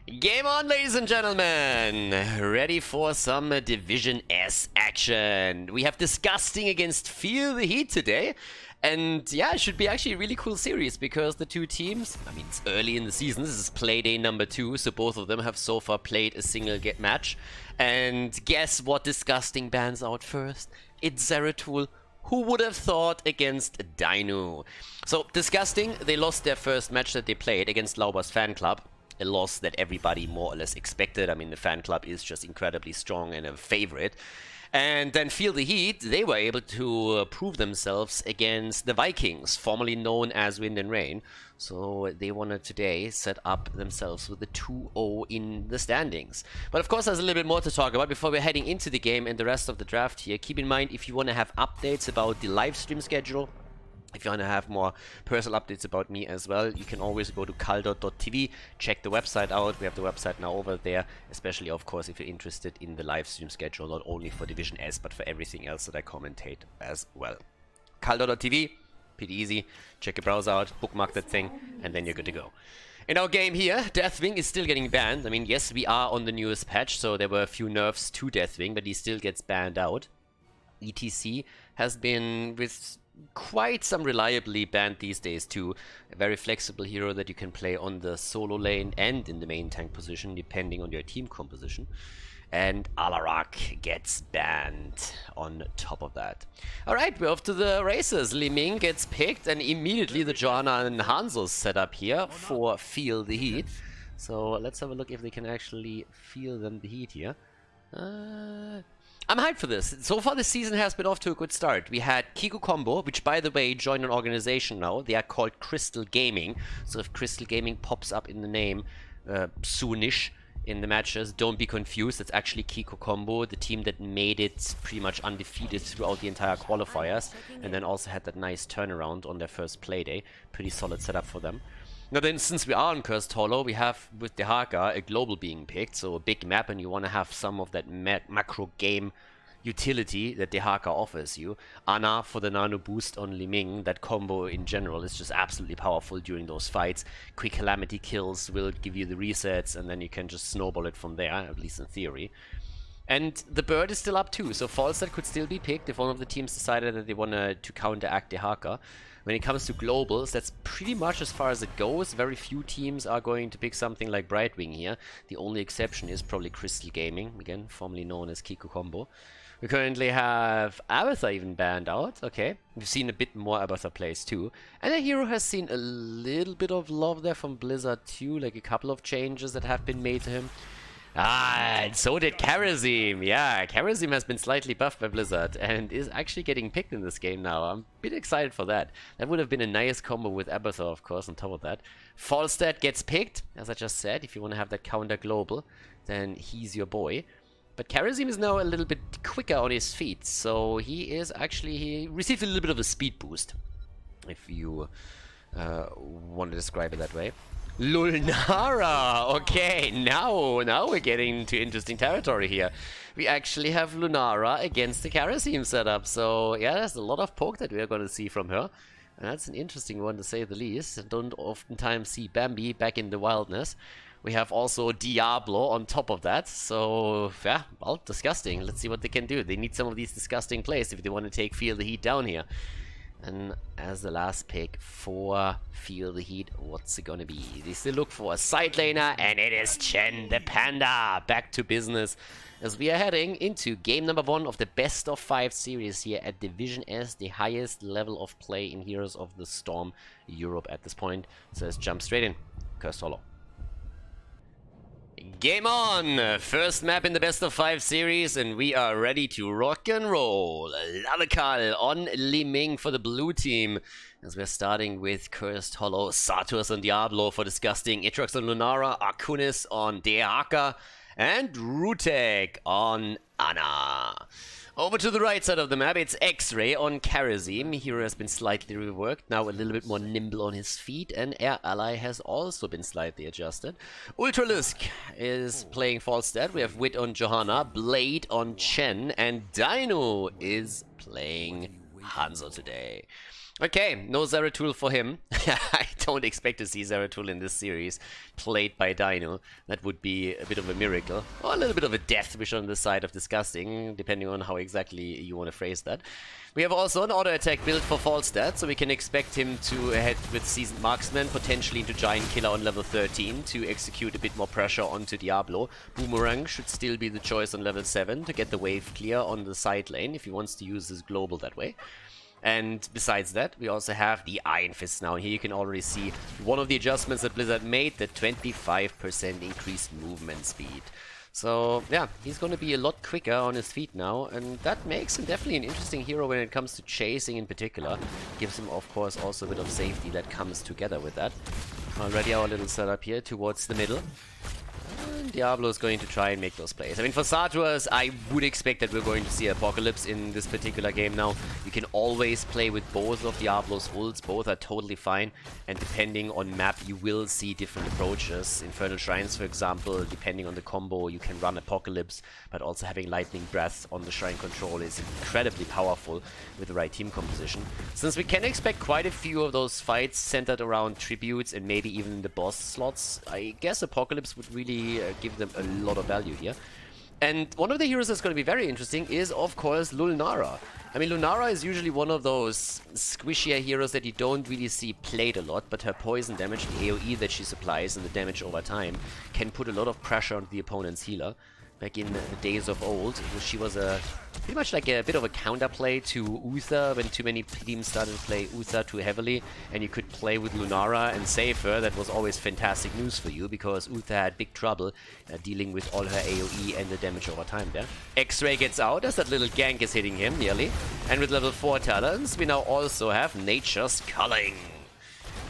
Game on, ladies and gentlemen! Ready for some Division S action. We have Disgusting against Feel the Heat today. And yeah, it should be actually a really cool series because the two teams, I mean, it's early in the season. This is play day number 2, so both of them have so far played a single match. And guess what Disgusting bans out first? It's Zeratul. Who would have thought against Dino? So, Disgusting, they lost their first match that they played against Lauber's fan club. A loss that everybody more or less expected. I mean, the fan club is just incredibly strong and a favorite. And then Feel the Heat, they were able to prove themselves against the Vikings, formerly known as Wind and Rain. So they wanted today set up themselves with a 2-0 in the standings. But of course, there's a little bit more to talk about before we're heading into the game and the rest of the draft here. Keep in mind, if you want to have updates about the live stream schedule, if you want to have more personal updates about me as well, you can always go to Khaldor.tv, check the website out. We have the website now over there, especially, of course, if you're interested in the live stream schedule, not only for Division S, but for everything else that I commentate as well. Khaldor.tv, pretty easy. Check your browser out, bookmark that thing, and then you're good to go. In our game here, Deathwing is still getting banned. I mean, yes, we are on the newest patch, so there were a few nerfs to Deathwing, but he still gets banned out. ETC has been with quite some reliably banned these days too. A very flexible hero that you can play on the solo lane and in the main tank position depending on your team composition. And Alarak gets banned on top of that. Alright, we're off to the races. Li Ming gets picked and immediately the Johanna and Hanzo set up here for Feel the Heat. So let's have a look if they can actually feel them the heat here. I'm hyped for this. So far this season has been off to a good start. We had Kiko Combo, which by the way joined an organization now. They are called Crystal Gaming. So if Crystal Gaming pops up in the name soonish in the matches, don't be confused. It's actually Kiko Combo, the team that made it pretty much undefeated throughout the entire qualifiers. And then also had that nice turnaround on their first play day. Pretty solid setup for them. Now then, since we are on Cursed Hollow, we have with Dehaka a global being picked, so a big map, and you want to have some of that macro game utility that Dehaka offers you. Ana for the nano boost on Li Ming, that combo in general is just absolutely powerful during those fights. Quick calamity kills will give you the resets, and then you can just snowball it from there, at least in theory. And the bird is still up too, so Falstad could still be picked if one of the teams decided that they want to counteract Dehaka. When it comes to globals, that's pretty much as far as it goes. Very few teams are going to pick something like Brightwing here. The only exception is probably Crystal Gaming, again, formerly known as Kiko Combo. We currently have Abatha even banned out. Okay, we've seen a bit more Abatha plays too. And the hero has seen a little bit of love there from Blizzard too, like a couple of changes that have been made to him. And so did Karazim. Yeah, Karazim has been slightly buffed by Blizzard and is actually getting picked in this game now. I'm a bit excited for that. That would have been a nice combo with Abatha, of course, on top of that. Falstad gets picked, as I just said. If you want to have that counter global, then he's your boy. But Karazim is now a little bit quicker on his feet, so he received a little bit of a speed boost, if you want to describe it that way. Lunara! Okay, now we're getting into interesting territory here. We actually have Lunara against the Karazim setup, so yeah, there's a lot of poke that we're going to see from her. And that's an interesting one to say the least. Don't oftentimes see Bambi back in the wildness. We have also Diablo on top of that, so yeah, well, Disgusting. Let's see what they can do. They need some of these Disgusting plays if they want to take Feel the Heat down here. And as the last pick for Feel the Heat, what's it gonna be? They still look for a side laner, and it is Chen the Panda. Back to business as we are heading into game number 1 of the best of 5 series here at Division S, the highest level of play in Heroes of the Storm Europe at this point. So let's jump straight in. Cursed Hollow. Game on! First map in the best of 5 series, and we are ready to rock and roll. Lalakal on Li Ming for the blue team, as we're starting with Cursed Hollow, Saturus and Diablo for Disgusting, Itrox and Lunara, Arcunis on Dehaka, and Rutek on Ana. Over to the right side of the map, it's X-Ray on Karazim. Hero has been slightly reworked, now a little bit more nimble on his feet, and Air Ally has also been slightly adjusted. Ultralisk is playing Falstad. We have Wit on Johanna, Blade on Chen, and Dino is playing Hanzo today. Okay, no Zeratul for him. I don't expect to see Zeratul in this series played by Dino. That would be a bit of a miracle. Or a little bit of a death wish on the side of disgusting, depending on how exactly you want to phrase that. We have also an auto attack build for Falstad, so we can expect him to head with Seasoned Marksman, potentially into Giant Killer on level 13 to execute a bit more pressure onto Diablo. Boomerang should still be the choice on level 7 to get the wave clear on the side lane if he wants to use his global that way. And besides that, we also have the Iron Fist now. Here you can already see one of the adjustments that Blizzard made, the 25% increased movement speed. So yeah, he's going to be a lot quicker on his feet now, and that makes him definitely an interesting hero when it comes to chasing in particular. Gives him, of course, also a bit of safety that comes together with that. Already our little setup here towards the middle. And Diablo is going to try and make those plays. I mean, for Sartuas, I would expect that we're going to see Apocalypse in this particular game now. You can always play with both of Diablo's ults. Both are totally fine. And depending on map, you will see different approaches. Infernal Shrines, for example, depending on the combo, you can run Apocalypse. But also having Lightning Breath on the Shrine control is incredibly powerful with the right team composition. Since we can expect quite a few of those fights centered around tributes and maybe even the boss slots, I guess Apocalypse would really give them a lot of value here. And one of the heroes that's going to be very interesting is, of course, Lunara. I mean, Lunara is usually one of those squishier heroes that you don't really see played a lot, but her poison damage, the AoE that she supplies and the damage over time, can put a lot of pressure on the opponent's healer. Back in the days of old, she was pretty much like a bit of a counterplay to Uther when too many teams started to play Uther too heavily, and you could play with Lunara and save her. That was always fantastic news for you, because Uther had big trouble dealing with all her AoE and the damage over time there. X-Ray gets out as that little gank is hitting him nearly, and with level 4 talents, we now also have Nature's Culling.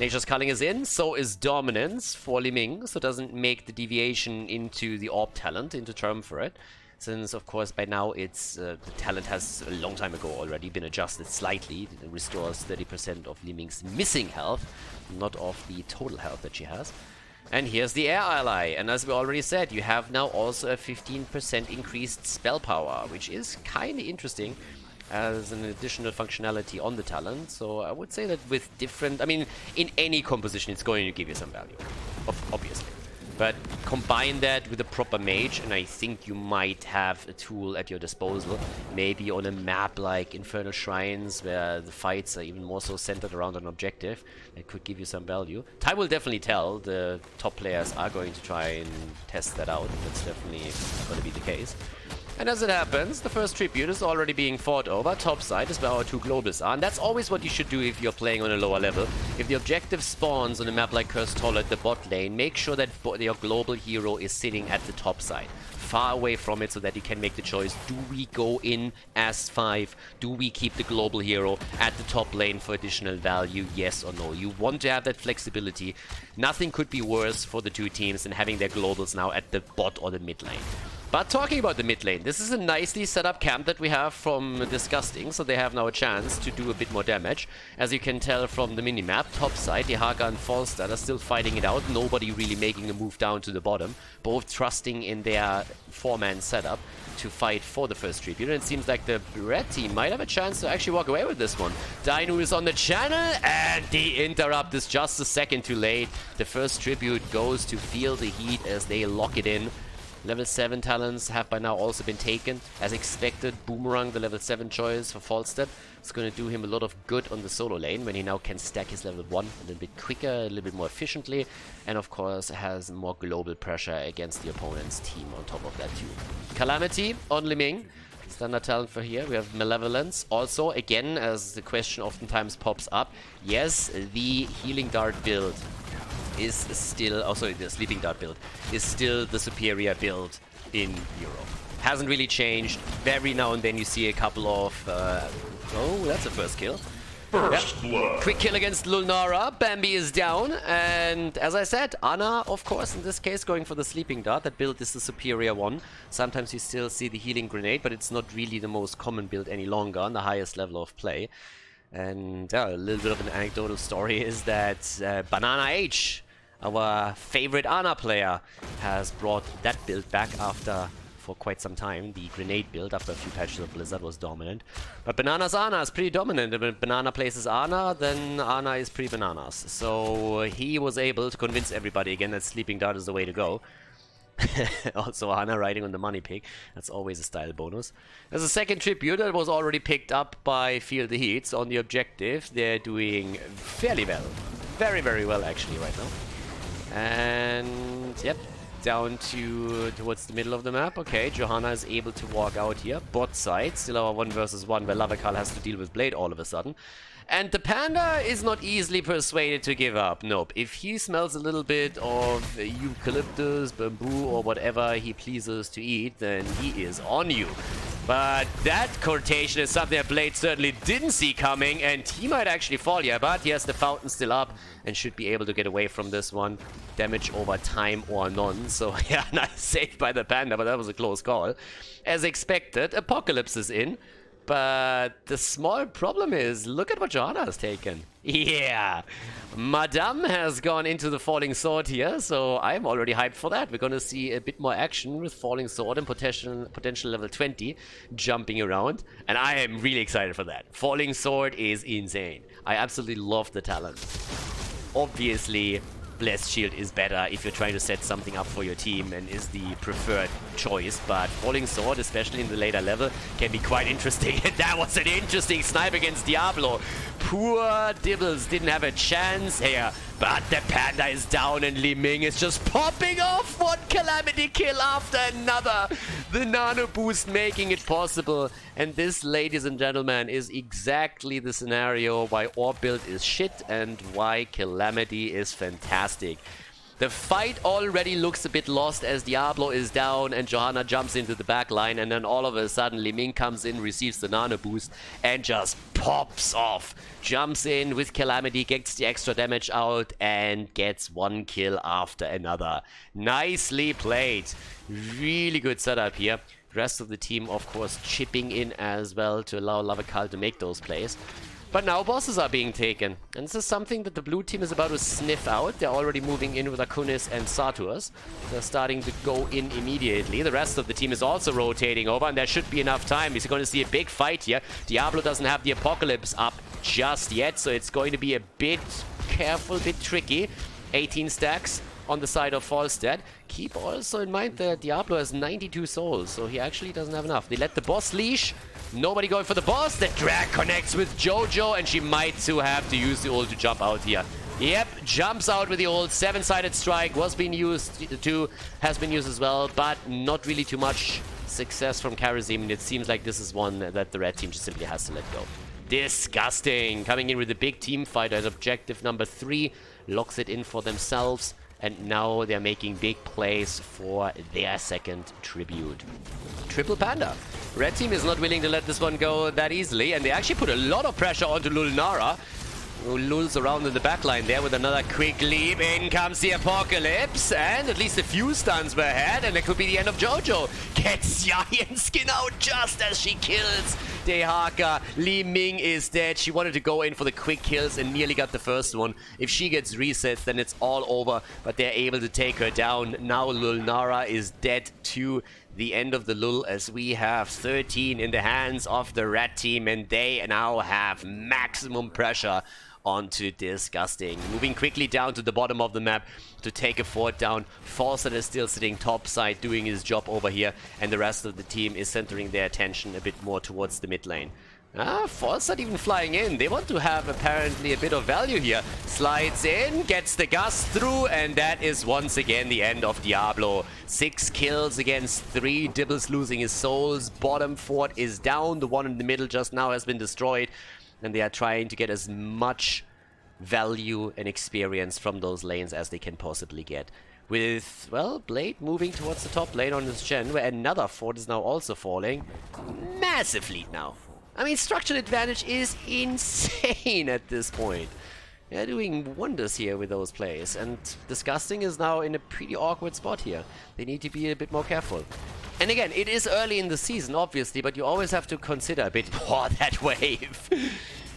Nature's Culling is in, so is Dominance for Li Ming, so it doesn't make the deviation into the Orb talent, into Triumvirate. Since, of course, by now it's the talent has a long time ago already been adjusted slightly. It restores 30% of Li Ming's missing health, not of the total health that she has. And here's the Air Ally, and as we already said, you have now also a 15% increased spell power, which is kind of interesting as an additional functionality on the talent. So I would say that with different, I mean, in any composition it's going to give you some value, obviously. But combine that with a proper mage, and I think you might have a tool at your disposal. Maybe on a map like Infernal Shrines, where the fights are even more so centered around an objective, that could give you some value. Time will definitely tell. The top players are going to try and test that out. That's definitely going to be the case. And as it happens, the first tribute is already being fought over. Top side is where our two globals are, and that's always what you should do if you're playing on a lower level. If the objective spawns on a map like Cursed Hollow at the bot lane, make sure that your global hero is sitting at the top side, far away from it, so that you can make the choice. Do we go in as 5? Do we keep the global hero at the top lane for additional value? Yes or no? You want to have that flexibility. Nothing could be worse for the two teams than having their globals now at the bot or the mid lane. But talking about the mid lane, this is a nicely set up camp that we have from Disgusting, so they have now a chance to do a bit more damage. As you can tell from the minimap, top side, Haga and Falstad are still fighting it out, nobody really making a move down to the bottom, both trusting in their 4-man setup to fight for the first tribute. And it seems like the red team might have a chance to actually walk away with this one. Dino is on the channel, and the interrupt is just a second too late. The first tribute goes to Feel the Heat as they lock it in. Level 7 talents have by now also been taken. As expected, Boomerang, the level 7 choice for Falstad, is going to do him a lot of good on the solo lane when he now can stack his level 1 a little bit quicker, a little bit more efficiently, and of course has more global pressure against the opponent's team on top of that too. Calamity on Li Ming. Standard talent for here. We have Malevolence. Also, again, as the question oftentimes pops up, yes, the Healing Dart build is still, oh sorry, the Sleeping Dart build is still the superior build in Europe. Hasn't really changed. Very now and then you see a couple of, oh, that's a first kill. First blood. Quick kill against Lunara. Bambi is down, and as I said, Ana, of course, in this case, going for the Sleeping Dart. That build is the superior one. Sometimes you still see the Healing Grenade, but it's not really the most common build any longer on the highest level of play. And a little bit of an anecdotal story is that Banana H, our favorite Ana player, has brought that build back after for quite some time. The grenade build after a few patches of Blizzard was dominant. But Bananas Ana is pretty dominant. If Banana places Ana, then Ana is pretty bananas. So he was able to convince everybody again that Sleeping Dart is the way to go. Also Ana riding on the money pig. That's always a style bonus. There's a second tribute that was already picked up by Feel the Heat. So on the objective, they're doing fairly well. Very, very well actually right now. And yep, down towards the middle of the map. Okay, Johanna is able to walk out here. Bot side, still our 1 versus 1 where Lavakal has to deal with Blade all of a sudden. And the Panda is not easily persuaded to give up. Nope. If he smells a little bit of eucalyptus, bamboo, or whatever he pleases to eat, then he is on you. But that quotation is something that Blade certainly didn't see coming, and he might actually fall here, but he has the fountain still up and should be able to get away from this one. Damage over time or none. So yeah, nice save by the Panda, but that was a close call. As expected, Apocalypse is in. But the small problem is, look at what Johanna has taken. Yeah, Madame has gone into the Falling Sword here, so I'm already hyped for that. We're going to see a bit more action with Falling Sword and potential level 20 jumping around. And I am really excited for that. Falling Sword is insane. I absolutely love the talent. Obviously, Blessed Shield is better if you're trying to set something up for your team and is the preferred choice, but Falling Sword, especially in the later level, can be quite interesting. That was an interesting snipe against Diablo. Poor Dibbles didn't have a chance here, but the Panda is down and Li Ming is just popping off one Calamity kill after another. The nano boost making it possible, and this, ladies and gentlemen, is exactly the scenario why Orb build is shit and why Calamity is fantastic. The fight already looks a bit lost as Diablo is down and Johanna jumps into the back line, and then all of a sudden Li Ming comes in, receives the nano boost and just pops off. Jumps in with Calamity, gets the extra damage out and gets 1 kill after another. Nicely played. Really good setup here. Rest of the team, of course, chipping in as well to allow Lavakal to make those plays. But now bosses are being taken, and this is something that the blue team is about to sniff out. They're already moving in with Akunis and Satyrs. They're starting to go in immediately. The rest of the team is also rotating over, and there should be enough time. He's going to see a big fight here. Diablo doesn't have the Apocalypse up just yet, so it's going to be a bit careful, a bit tricky. 18 stacks on the side of Falstad. Keep also in mind that Diablo has 92 souls, so he actually doesn't have enough. They let the boss leash. Nobody going for the boss. The drag connects with Jojo, and she might too have to use the ult to jump out here. Yep, jumps out with the ult. 7-sided strike was being used too, has been used as well, but not really too much success from Karazim. It seems like this is one that the red team just simply has to let go. Disgusting. Coming in with a big team fight as objective number 3. Locks it in for themselves. And now they're making big plays for their second tribute. Triple Panda. Red team is not willing to let this one go that easily, and they actually put a lot of pressure onto Lulnara, who lulls around in the backline there with another quick leap. In comes the Apocalypse, and at least a few stuns were ahead, and it could be the end of Jojo. Gets Giant Skin out just as she kills Dehaka. Li Ming is dead. She wanted to go in for the quick kills and nearly got the first one. If she gets resets, then it's all over, but they're able to take her down. Now Lulnara is dead too. The end of the lull, as we have 13 in the hands of the red team, and they now have maximum pressure onto Disgusting. Moving quickly down to the bottom of the map to take a fort down. Falstad is still sitting topside doing his job over here, and the rest of the team is centering their attention a bit more towards the mid lane. Falstad even flying in. They want to have apparently a bit of value here. Slides in, gets the gust through, and that is once again the end of Diablo. 6 kills against 3. Dibbles losing his souls. Bottom fort is down. The one in the middle just now has been destroyed. And they are trying to get as much value and experience from those lanes as they can possibly get. With, well, Blade moving towards the top lane on his gen, where another fort is now also falling. Massive lead now. I mean, structural advantage is insane at this point. They're doing wonders here with those plays, and Disgusting is now in a pretty awkward spot here. They need to be a bit more careful. And again, it is early in the season, obviously, but you always have to consider a bit more that wave.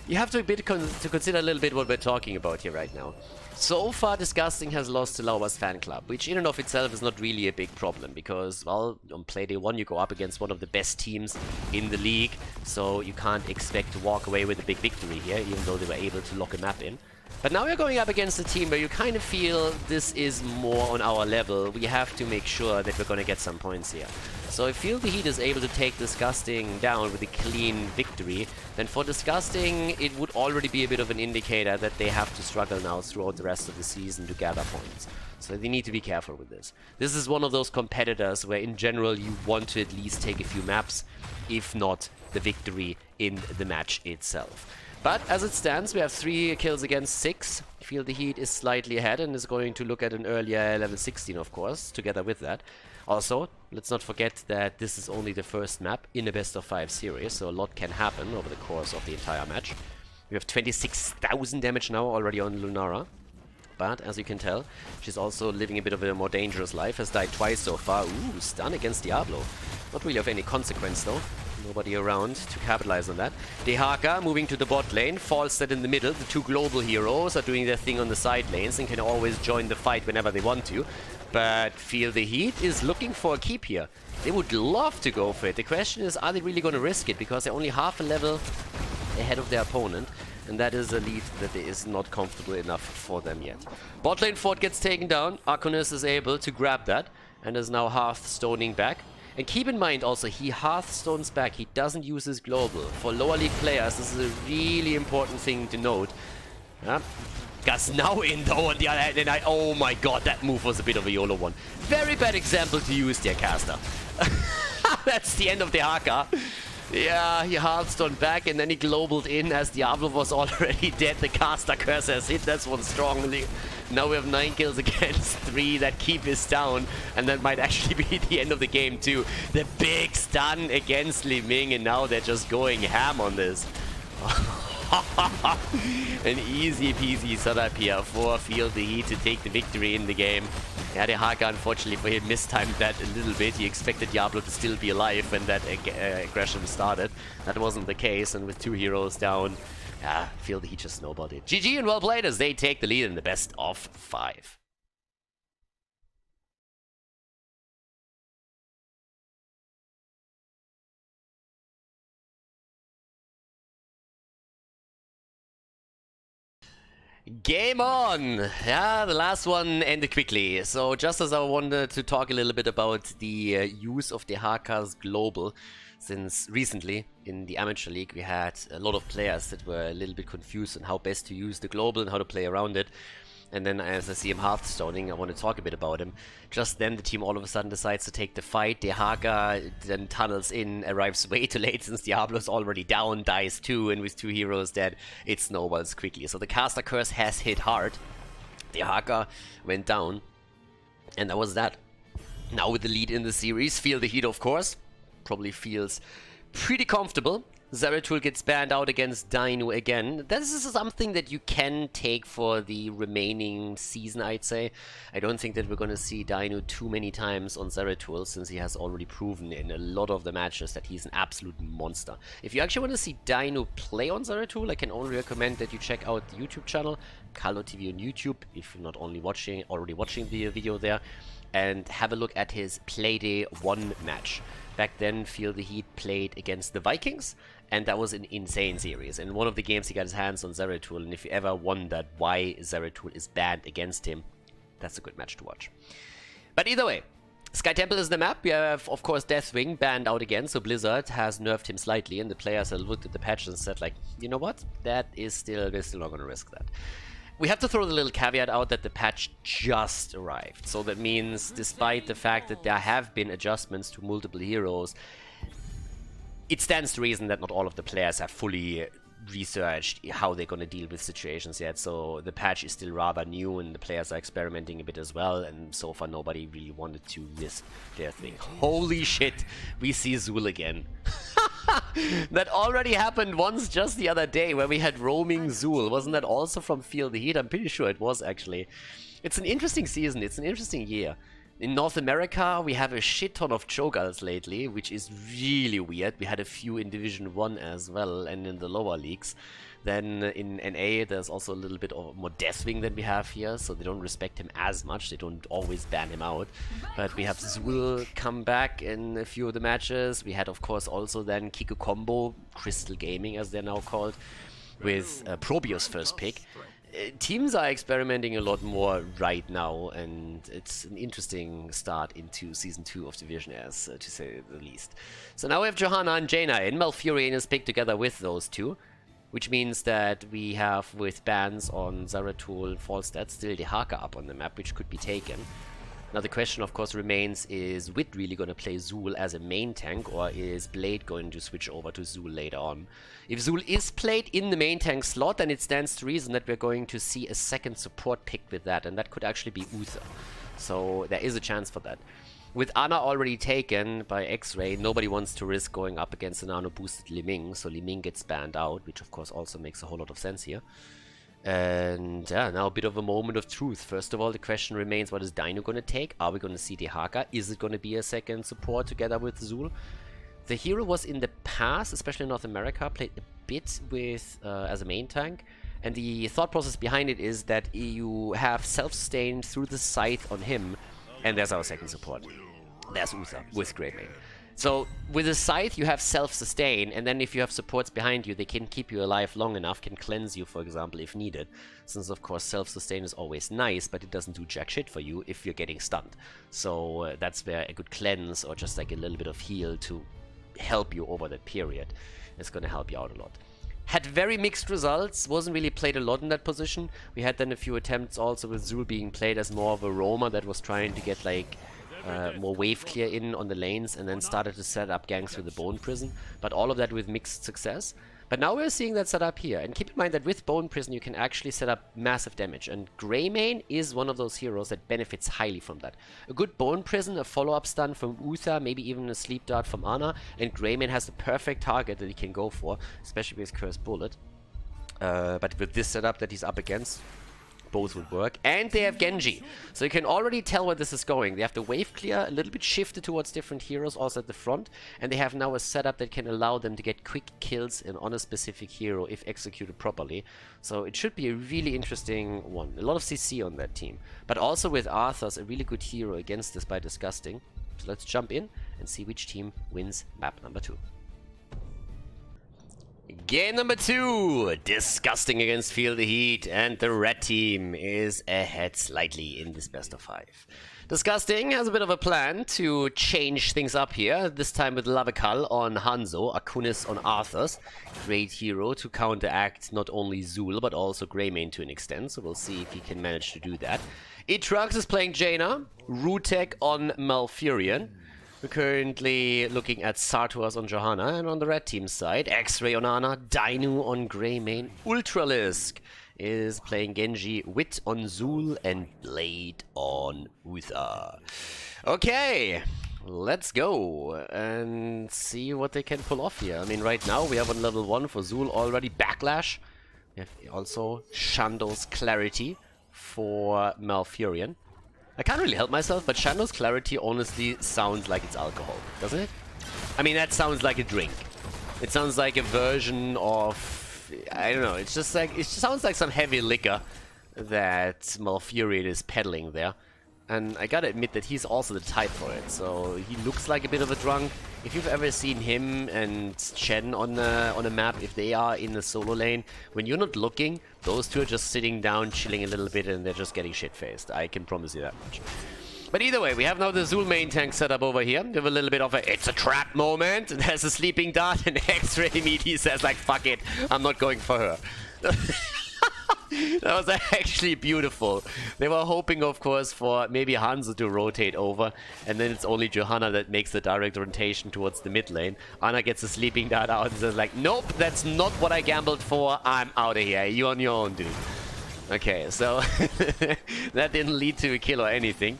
You have to consider a little bit what we're talking about here right now. So far, Disgusting has lost to Lauer's fan club, which in and of itself is not really a big problem, because, well, on play day 1 you go up against one of the best teams in the league, so you can't expect to walk away with a big victory here, even though they were able to lock a map in. But now we're going up against a team where you kind of feel this is more on our level. We have to make sure that we're going to get some points here. So if Feel the Heat is able to take Disgusting down with a clean victory, then for Disgusting it would already be a bit of an indicator that they have to struggle now throughout the rest of the season to gather points. So they need to be careful with this. This is one of those competitors where in general you want to at least take a few maps, if not the victory in the match itself. But as it stands, we have 3 kills against 6. Feel the Heat is slightly ahead and is going to look at an earlier level 16, of course, together with that. Also, let's not forget that this is only the first map in a best-of-5 series, so a lot can happen over the course of the entire match. We have 26,000 damage now already on Lunara. But, as you can tell, she's also living a bit of a more dangerous life, has died twice so far. Ooh, stun against Diablo. Not really of any consequence, though. Nobody around to capitalize on that. Dehaka moving to the bot lane, Falstad in the middle. The 2 global heroes are doing their thing on the side lanes and can always join the fight whenever they want to. But Feel the Heat is looking for a keep here. They would love to go for it. The question is, are they really going to risk it? Because they're only half a level ahead of their opponent. And that is a lead that is not comfortable enough for them yet. Bot lane Fort gets taken down. Arconis is able to grab that and is now Hearthstoning back. And keep in mind also, he Hearthstones back. He doesn't use his global. For lower league players, this is a really important thing to note. Yeah. Gus now in though on the other hand, and oh my god, that move was a bit of a YOLO one. Very bad example to use there, caster. That's the end of the Haka. Yeah, he Hearthstone back and then he globaled in as Diablo was already dead. The caster curse has hit that one strongly. Now we have 9 kills against 3. That keep is down, and that might actually be the end of the game too. The big stun against Li Ming, and now they're just going ham on this. An easy peasy setup here for Feel the Heat to take the victory in the game. Yeah, the Haka, unfortunately for him, mistimed that a little bit. He expected Diablo to still be alive when that aggression started. That wasn't the case, and with 2 heroes down, yeah, Feel the Heat just snowballed it. GG and well played as they take the lead in the best of 5. Game on! Yeah, the last one ended quickly. So just as I wanted to talk a little bit about the use of the Haka's global, since recently in the Amateur League we had a lot of players that were a little bit confused on how best to use the global and how to play around it. And then as I see him Hearthstoning, I want to talk a bit about him. Just then the team all of a sudden decides to take the fight. Dehaka then tunnels in, arrives way too late since Diablo's already down, dies too, and with 2 heroes dead, it snowballs quickly. So the caster curse has hit hard. Dehaka went down, and that was that. Now with the lead in the series, Feel the Heat of course, probably feels pretty comfortable. Zeratul gets banned out against Dino again. This is something that you can take for the remaining season, I'd say. I don't think that we're going to see Dino too many times on Zeratul, since he has already proven in a lot of the matches that he's an absolute monster. If you actually want to see Dino play on Zeratul, I can only recommend that you check out the YouTube channel, Khaldor TV on YouTube, if you're not only already watching the video there, and have a look at his Playday 1 match. Back then, Feel the Heat played against the Vikings, and that was an insane series. In one of the games, he got his hands on Zeratul, and if you ever wondered why Zeratul is banned against him, that's a good match to watch. But either way, Sky Temple is the map. We have, of course, Deathwing banned out again, so Blizzard has nerfed him slightly, and the players have looked at the patch and said, like, you know what? We're still not going to risk that. We have to throw the little caveat out that the patch just arrived. So that means, despite the fact that there have been adjustments to multiple heroes, it stands to reason that not all of the players have fully researched how they're going to deal with situations yet. So the patch is still rather new and the players are experimenting a bit as well, and so far nobody really wanted to risk their thing. Holy shit, we see Zul again. That already happened once just the other day where we had roaming Zul. Wasn't that also from Feel the Heat? I'm pretty sure it was actually. It's an interesting season, it's an interesting year. In North America, we have a shit ton of Cho'Galls lately, which is really weird. We had a few in Division 1 as well, and in the lower leagues. Then in NA, there's also a little bit of more Deathwing than we have here, so they don't respect him as much. They don't always ban him out. But we have Zul come back in a few of the matches. We had, of course, also then Kiko Combo, Crystal Gaming as they're now called, with Probio's first pick. Teams are experimenting a lot more right now, and it's an interesting start into Season 2 of Division S, to say the least. So now we have Johanna and Jaina in. Malfurion is picked together with those two, which means that we have, with bans on Zeratul and Falstad, still the Haka up on the map, which could be taken. Now the question, of course, remains, is Wit really going to play Zul as a main tank, or is Blade going to switch over to Zul later on? If Zul is played in the main tank slot, then it stands to reason that we're going to see a second support picked with that, and that could actually be Uther. So there is a chance for that. With Ana already taken by X-Ray, nobody wants to risk going up against a nano-boosted Liming, so Liming gets banned out, which of course also makes a whole lot of sense here. And yeah, now a bit of a moment of truth. First of all, the question remains, what is Dino going to take? Are we going to see the Haka? Is it going to be a second support together with Zul? The hero was in the past, especially in North America, played a bit with as a main tank. And the thought process behind it is that you have self-sustained through the scythe on him, and there's our second support. There's Uther with Greymane. So with a scythe you have self-sustain, and then if you have supports behind you, they can keep you alive long enough, can cleanse you, for example, if needed. Since of course self-sustain is always nice, but it doesn't do jack shit for you if you're getting stunned. So that's where a good cleanse or just like a little bit of heal to help you over that period is going to help you out a lot. Had very mixed results, wasn't really played a lot in that position. We had then a few attempts also with Zul being played as more of a roamer that was trying to get like more wave clear in on the lanes, and then started to set up ganks with the Bone Prison, but all of that with mixed success. But now we're seeing that set up here, and keep in mind that with Bone Prison you can actually set up massive damage, and Greymane is one of those heroes that benefits highly from that. A good Bone Prison, a follow-up stun from Uther, maybe even a Sleep Dart from Ana, and Greymane has the perfect target that he can go for, especially with Cursed Bullet. But with this setup that he's up against, both would work. And they have Genji, so you can already tell where this is going. They have the wave clear a little bit shifted towards different heroes also at the front, and they have now a setup that can allow them to get quick kills on a specific hero if executed properly. So it should be a really interesting one. A lot of CC on that team, but also with Arthur's a really good hero against this by Disgusting. So let's jump in and see which team wins map number 2. Game number 2, Disgusting against Feel the Heat, and the red team is ahead slightly in this best of 5. Disgusting has a bit of a plan to change things up here, this time with Lavakal on Hanzo, Akunis on Arthur's. Great hero to counteract not only Zul but also Greymane to an extent, so we'll see if he can manage to do that. Etrux is playing Jaina, Rutek on Malfurion. We're currently looking at Sartuas on Johanna, and on the red team side, X-Ray on Ana, Dainu on Greymane, Ultralisk is playing Genji, Wit on Zul, and Blade on Uther. Okay, let's go and see what they can pull off here. I mean, right now we have on level 1 for Zul already Backlash. We have also Shando's Clarity for Malfurion. I can't really help myself, but Shando's Clarity honestly sounds like it's alcohol, doesn't it? I mean, that sounds like a drink. It sounds like a version of... I don't know, it's just like... It just sounds like some heavy liquor that Malfurion is peddling there. And I gotta admit that he's also the type for it, so he looks like a bit of a drunk. If you've ever seen him and Chen on a map, if they are in the solo lane, when you're not looking, those two are just sitting down, chilling a little bit, and they're just getting shit-faced. I can promise you that much. But either way, we have now the Zul main tank set up over here. We have a little bit of a it's a trap moment. There's a sleeping dart, and X-Ray immediately says like, fuck it, I'm not going for her. That was actually beautiful. They were hoping, of course, for maybe Hanzo to rotate over, and then it's only Johanna that makes the direct rotation towards the mid lane. Ana gets a sleeping dart out and says like, nope, that's not what I gambled for. I'm out of here. You on your own, dude. Okay, so that didn't lead to a kill or anything.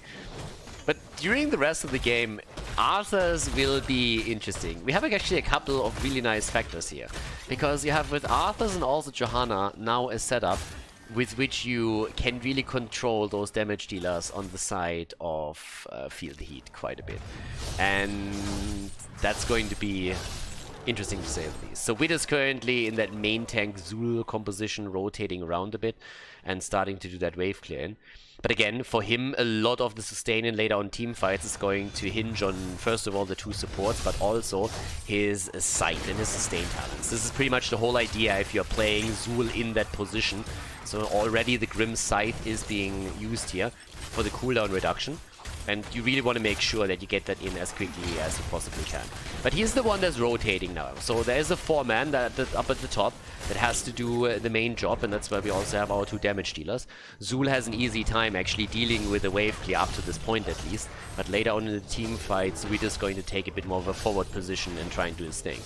But during the rest of the game, Arthur's will be interesting. We have actually a couple of really nice factors here. Because you have with Arthur's and also Johanna now a setup with which you can really control those damage dealers on the side of Feel the Heat quite a bit. And that's going to be interesting to say the least. So Witt is currently in that main tank Zul composition, rotating around a bit and starting to do that wave clear in. But again, for him, a lot of the sustain and later on team fights is going to hinge on, first of all, the 2 supports, but also his sight and his sustain talents. This is pretty much the whole idea if you're playing Zul in that position. So already the Grim Scythe is being used here for the cooldown reduction. And you really want to make sure that you get that in as quickly as you possibly can. But he's the one that's rotating now. So there's a 4-man that up at the top that has to do the main job, and that's why we also have our 2 damage dealers. Zul has an easy time actually dealing with the wave clear up to this point at least. But later on in the team fights, we're just going to take a bit more of a forward position and try and do his thing.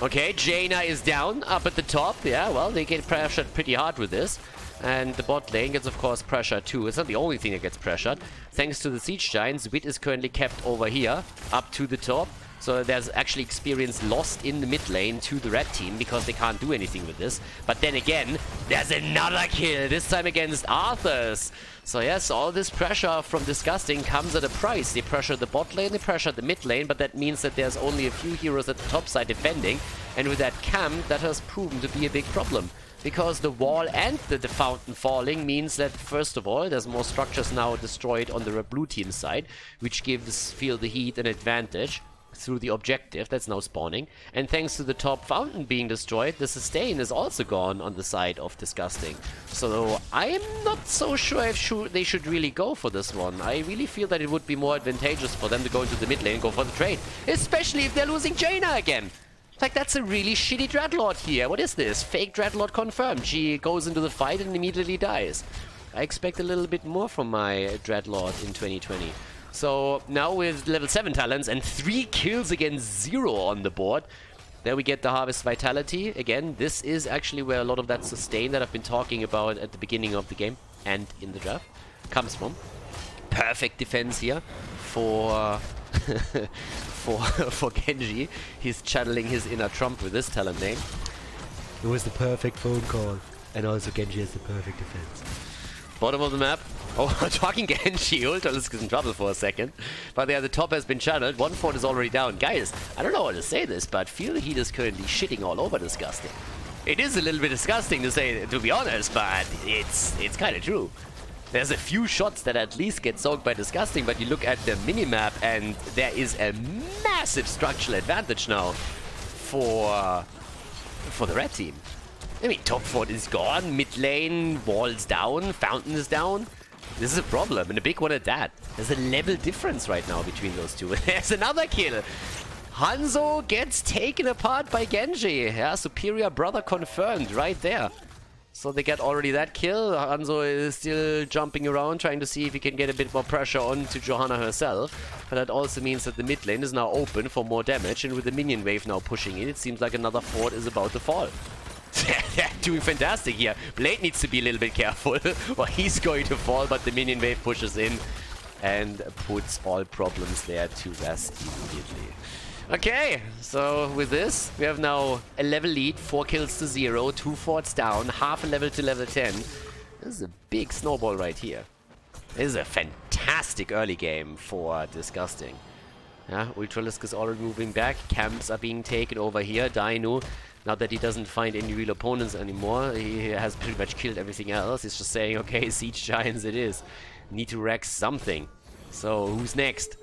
Okay, Jaina is down up at the top. Yeah, well, they get pressured pretty hard with this. And the bot lane gets, of course, pressure too. It's not the only thing that gets pressured. Thanks to the Siege Giants, Witt is currently kept over here, up to the top. So there's actually experience lost in the mid lane to the red team because they can't do anything with this. But then again, there's another kill, this time against Arthurs. So yes, all this pressure from Disgusting comes at a price. They pressure the bot lane, they pressure the mid lane, but that means that there's only a few heroes at the top side defending. And with that camp, that has proven to be a big problem. Because the wall and the fountain falling means that, first of all, there's more structures now destroyed on the blue team side, which gives Feel the Heat an advantage through the objective that's now spawning. And thanks to the top fountain being destroyed, the sustain is also gone on the side of Disgusting. So I am not so sure if they should really go for this one. I really feel that it would be more advantageous for them to go into the mid lane and go for the trade. Especially if they're losing Jaina again. Like, that's a really shitty Dreadlord here. What is this? Fake Dreadlord confirmed. She goes into the fight and immediately dies. I expect a little bit more from my Dreadlord in 2020. So now with level 7 talents and 3 kills against 0 on the board, there we get the Harvest Vitality. Again, this is actually where a lot of that sustain that I've been talking about at the beginning of the game and in the draft comes from. Perfect defense here for... for Genji. He's channeling his inner Trump with this talent name. It was the perfect phone call. And also Genji has the perfect defense. Bottom of the map. Oh, talking Genji. Ultralisk is in trouble for a second. But yeah, the top has been channeled. 1 fort is already down. Guys, I don't know how to say this, but Feel the Heat is currently shitting all over Disgusting. It is a little bit disgusting to say, to be honest, but it's kind of true. There's a few shots that at least get soaked by Disgusting, but you look at the minimap and there is a massive structural advantage now for the red team. I mean, top fort is gone, mid lane, walls down, fountain is down. This is a problem, and a big one at that. There's a level difference right now between those two. There's another kill. Hanzo gets taken apart by Genji. Yeah, superior brother confirmed right there. So they get already that kill. Hanzo is still jumping around, trying to see if he can get a bit more pressure on to Johanna herself. But that also means that the mid lane is now open for more damage, and with the minion wave now pushing in, it seems like another fort is about to fall. They're doing fantastic here. Blade needs to be a little bit careful, or he's going to fall, but the minion wave pushes in and puts all problems there to rest immediately. Okay, so with this, we have now a level lead, 4 kills to 0, 2 forts down, half a level to level 10. This is a big snowball right here. This is a fantastic early game for Disgusting. Yeah, Ultralisk is already moving back, camps are being taken over here, Dino, now that he doesn't find any real opponents anymore, he has pretty much killed everything else, he's just saying, okay, Siege Giants it is. Need to wreck something. So, who's next?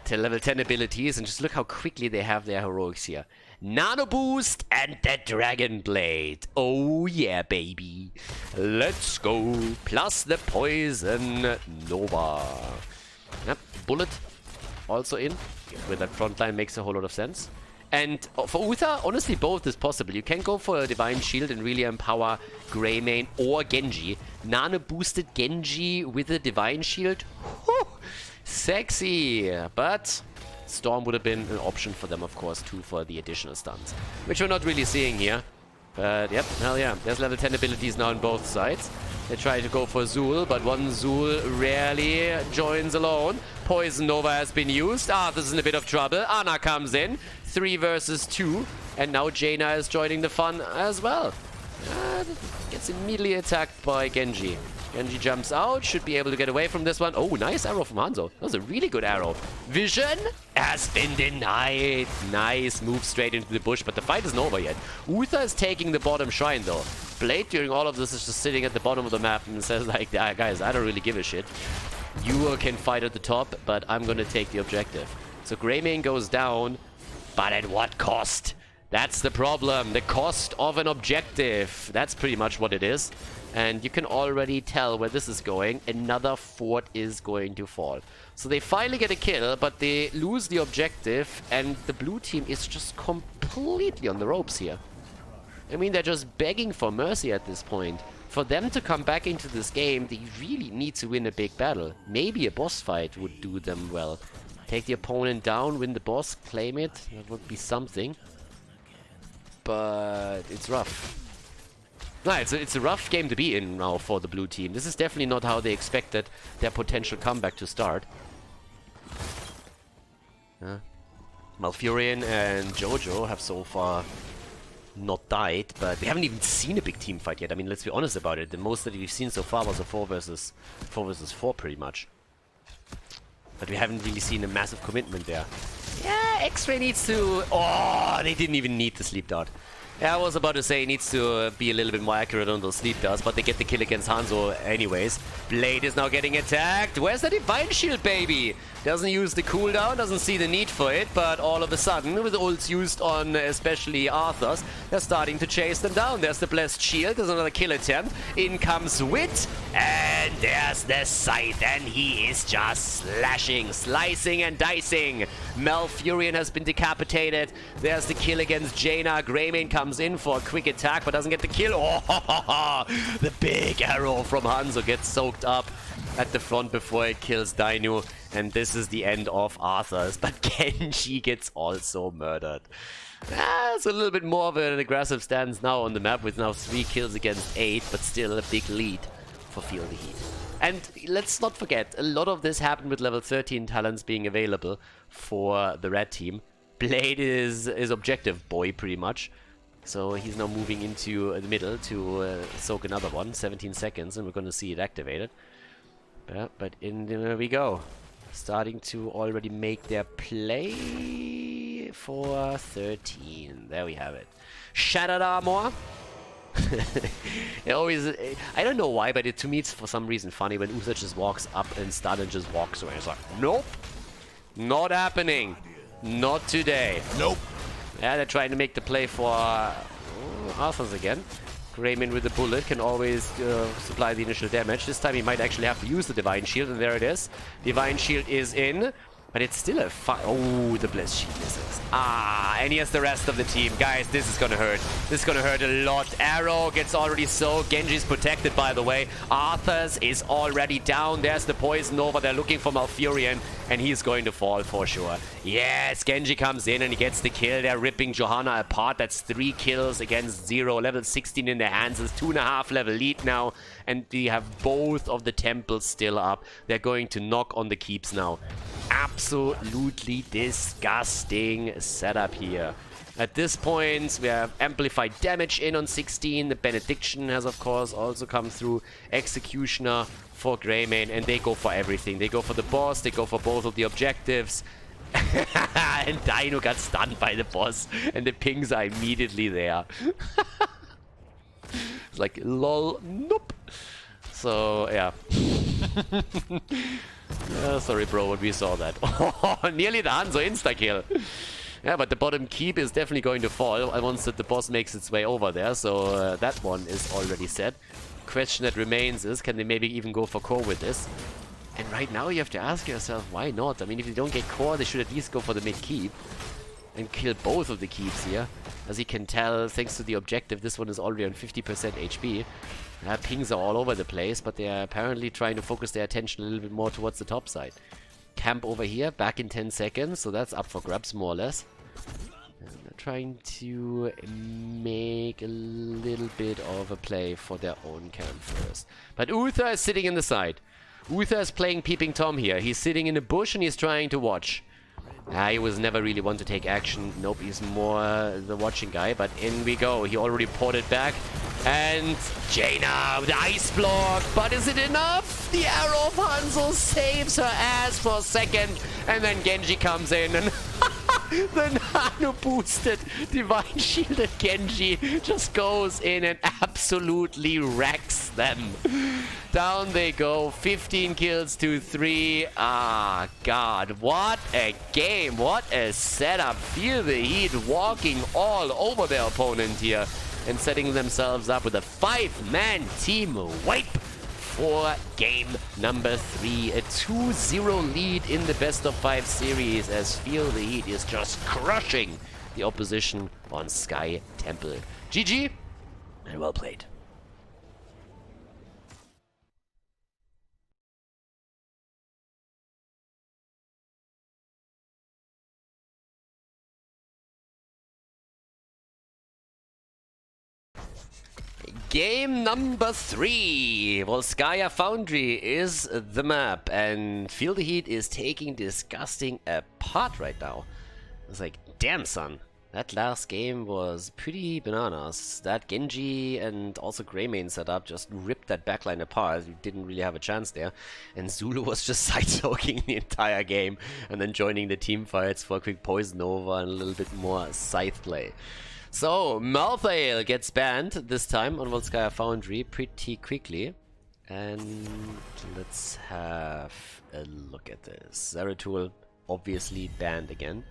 To level 10 abilities, and just look how quickly they have their heroics here. Nano Boost and the Dragon Blade. Oh yeah, baby. Let's go. Plus the Poison Nova. Yep, Bullet also in. With that front line makes a whole lot of sense. And for Uther, honestly, both is possible. You can go for a Divine Shield and really empower Greymane or Genji. Nano boosted Genji with a Divine Shield. Whew. Sexy, but Storm would have been an option for them, of course, too, for the additional stuns, which we're not really seeing here. But yep, hell yeah, there's level 10 abilities now on both sides. They try to go for Zul, but one Zul rarely joins alone. Poison Nova has been used. Arthur's in a bit of trouble. Ana comes in, 3 versus 2, and now Jaina is joining the fun as well. Gets immediately attacked by Genji. Genji jumps out, should be able to get away from this one. Oh, nice arrow from Hanzo. That was a really good arrow. Vision has been denied. Nice move straight into the bush, but the fight isn't over yet. Uther is taking the bottom shrine though. Blade during all of this is just sitting at the bottom of the map and says like, ah, guys, I don't really give a shit. You can fight at the top, but I'm gonna take the objective. So Greymane goes down, but at what cost? That's the problem. The cost of an objective. That's pretty much what it is. And you can already tell where this is going. Another fort is going to fall. So they finally get a kill, but they lose the objective, and the blue team is just completely on the ropes here. I mean, they're just begging for mercy at this point. For them to come back into this game, they really need to win a big battle. Maybe a boss fight would do them well. Take the opponent down, win the boss, claim it. That would be something. But it's rough. No, it's a rough game to be in now for the blue team. This is definitely not how they expected their potential comeback to start. Malfurion and Jojo have so far not died, but we haven't even seen a big team fight yet. I mean, let's be honest about it. The most that we've seen so far was a 4 versus 4 pretty much. But we haven't really seen a massive commitment there. Yeah, X-Ray needs to... Oh, they didn't even need the sleep dart. Yeah, I was about to say he needs to be a little bit more accurate on those sleep darts, but they get the kill against Hanzo anyways. Blade is now getting attacked. Where's the Divine Shield, baby? Doesn't use the cooldown, doesn't see the need for it, but all of a sudden, with ults used on especially Arthur's, they're starting to chase them down. There's the Blessed Shield, there's another kill attempt. In comes Wit, and there's the Scythe, and he is just slashing, slicing, and dicing. Malfurion has been decapitated. There's the kill against Jaina. Greymane comes in for a quick attack, but doesn't get the kill. Oh, the big arrow from Hanzo gets soaked up at the front before it kills Dainu. And this is the end of Arthur's, but Genji gets also murdered. It's a little bit more of an aggressive stance now on the map, with now 3 kills against 8, but still a big lead for Feel the Heat. And let's not forget, a lot of this happened with level 13 talents being available for the red team. Blade is objective boy, pretty much. So he's now moving into the middle to soak another one, 17 seconds, and we're going to see it activated. But there we go. Starting to already make their play for 13. There we have it. Shattered armor. It always, I don't know why, but to me it's for some reason funny when Uther just walks up and stun and just walks away. It's like, nope, not happening, not today. Nope. Yeah, they're trying to make the play for Arthur's again. Greymane with the bullet can always supply the initial damage. This time he might actually have to use the Divine Shield, and there it is. Divine Shield is in, but it's still a fight. Oh, the Blessed Shield misses. Ah, and here's the rest of the team. Guys, this is gonna hurt. This is gonna hurt a lot. Arrow gets already soaked. Genji's protected, by the way. Arthur's is already down. There's the poison over. They're looking for Malfurion, and he's going to fall for sure. Yes, Genji comes in and he gets the kill. They're ripping Johanna apart. That's 3 kills against 0. Level 16 in their hands. It's 2.5 level lead now, and they have both of the temples still up. They're going to knock on the keeps now. Absolutely disgusting setup here. At this point, we have amplified damage in on 16. The Benediction has, of course, also come through. Executioner for Greymane, and they go for everything. They go for the boss, they go for both of the objectives. And Dainu got stunned by the boss, and the pings are immediately there. It's like, lol, nope. So, yeah. Sorry, bro, but we saw that. Oh, nearly the Hanzo insta-kill. Yeah, but the bottom keep is definitely going to fall once the boss makes its way over there. So that one is already set. Question that remains is, can they maybe even go for core with this? And right now you have to ask yourself, why not? I mean, if they don't get core, they should at least go for the mid keep and kill both of the keeps here. As you can tell, thanks to the objective, this one is already on 50% HP. Pings are all over the place, but they are apparently trying to focus their attention a little bit more towards the top side. Camp over here, back in 10 seconds, so that's up for grabs, more or less. And they're trying to make a little bit of a play for their own camp first. But Uther is sitting in the side. Uther is playing Peeping Tom here. He's sitting in a bush and he's trying to watch. He was never really one to take action. Nope, he's more the watching guy. But in we go. He already ported back. And Jaina, the ice block. But is it enough? The arrow of Hanzo saves her ass for a second. And then Genji comes in and the nano boosted Divine Shielded Genji just goes in and absolutely wrecks them. Down they go, 15 kills to 3. Ah, God, what a game, what a setup. Feel the heat walking all over their opponent here and setting themselves up with a 5-man team wipe for game number 3. A 2-0 lead in the best of 5 series as Feel the Heat is just crushing the opposition on Sky Temple. GG and well played. Game number 3. Volskaya Foundry is the map, and Feel the Heat is taking Disgusting apart right now. It's like, damn son, that last game was pretty bananas. That Genji and also Greymane setup just ripped that backline apart. You didn't really have a chance there. And Zulu was just side-soaking the entire game and then joining the team fights for a quick poison over and a little bit more scythe play. So, Malthael gets banned this time on Volskaya Foundry pretty quickly. And let's have a look at this. Zeratul obviously banned again.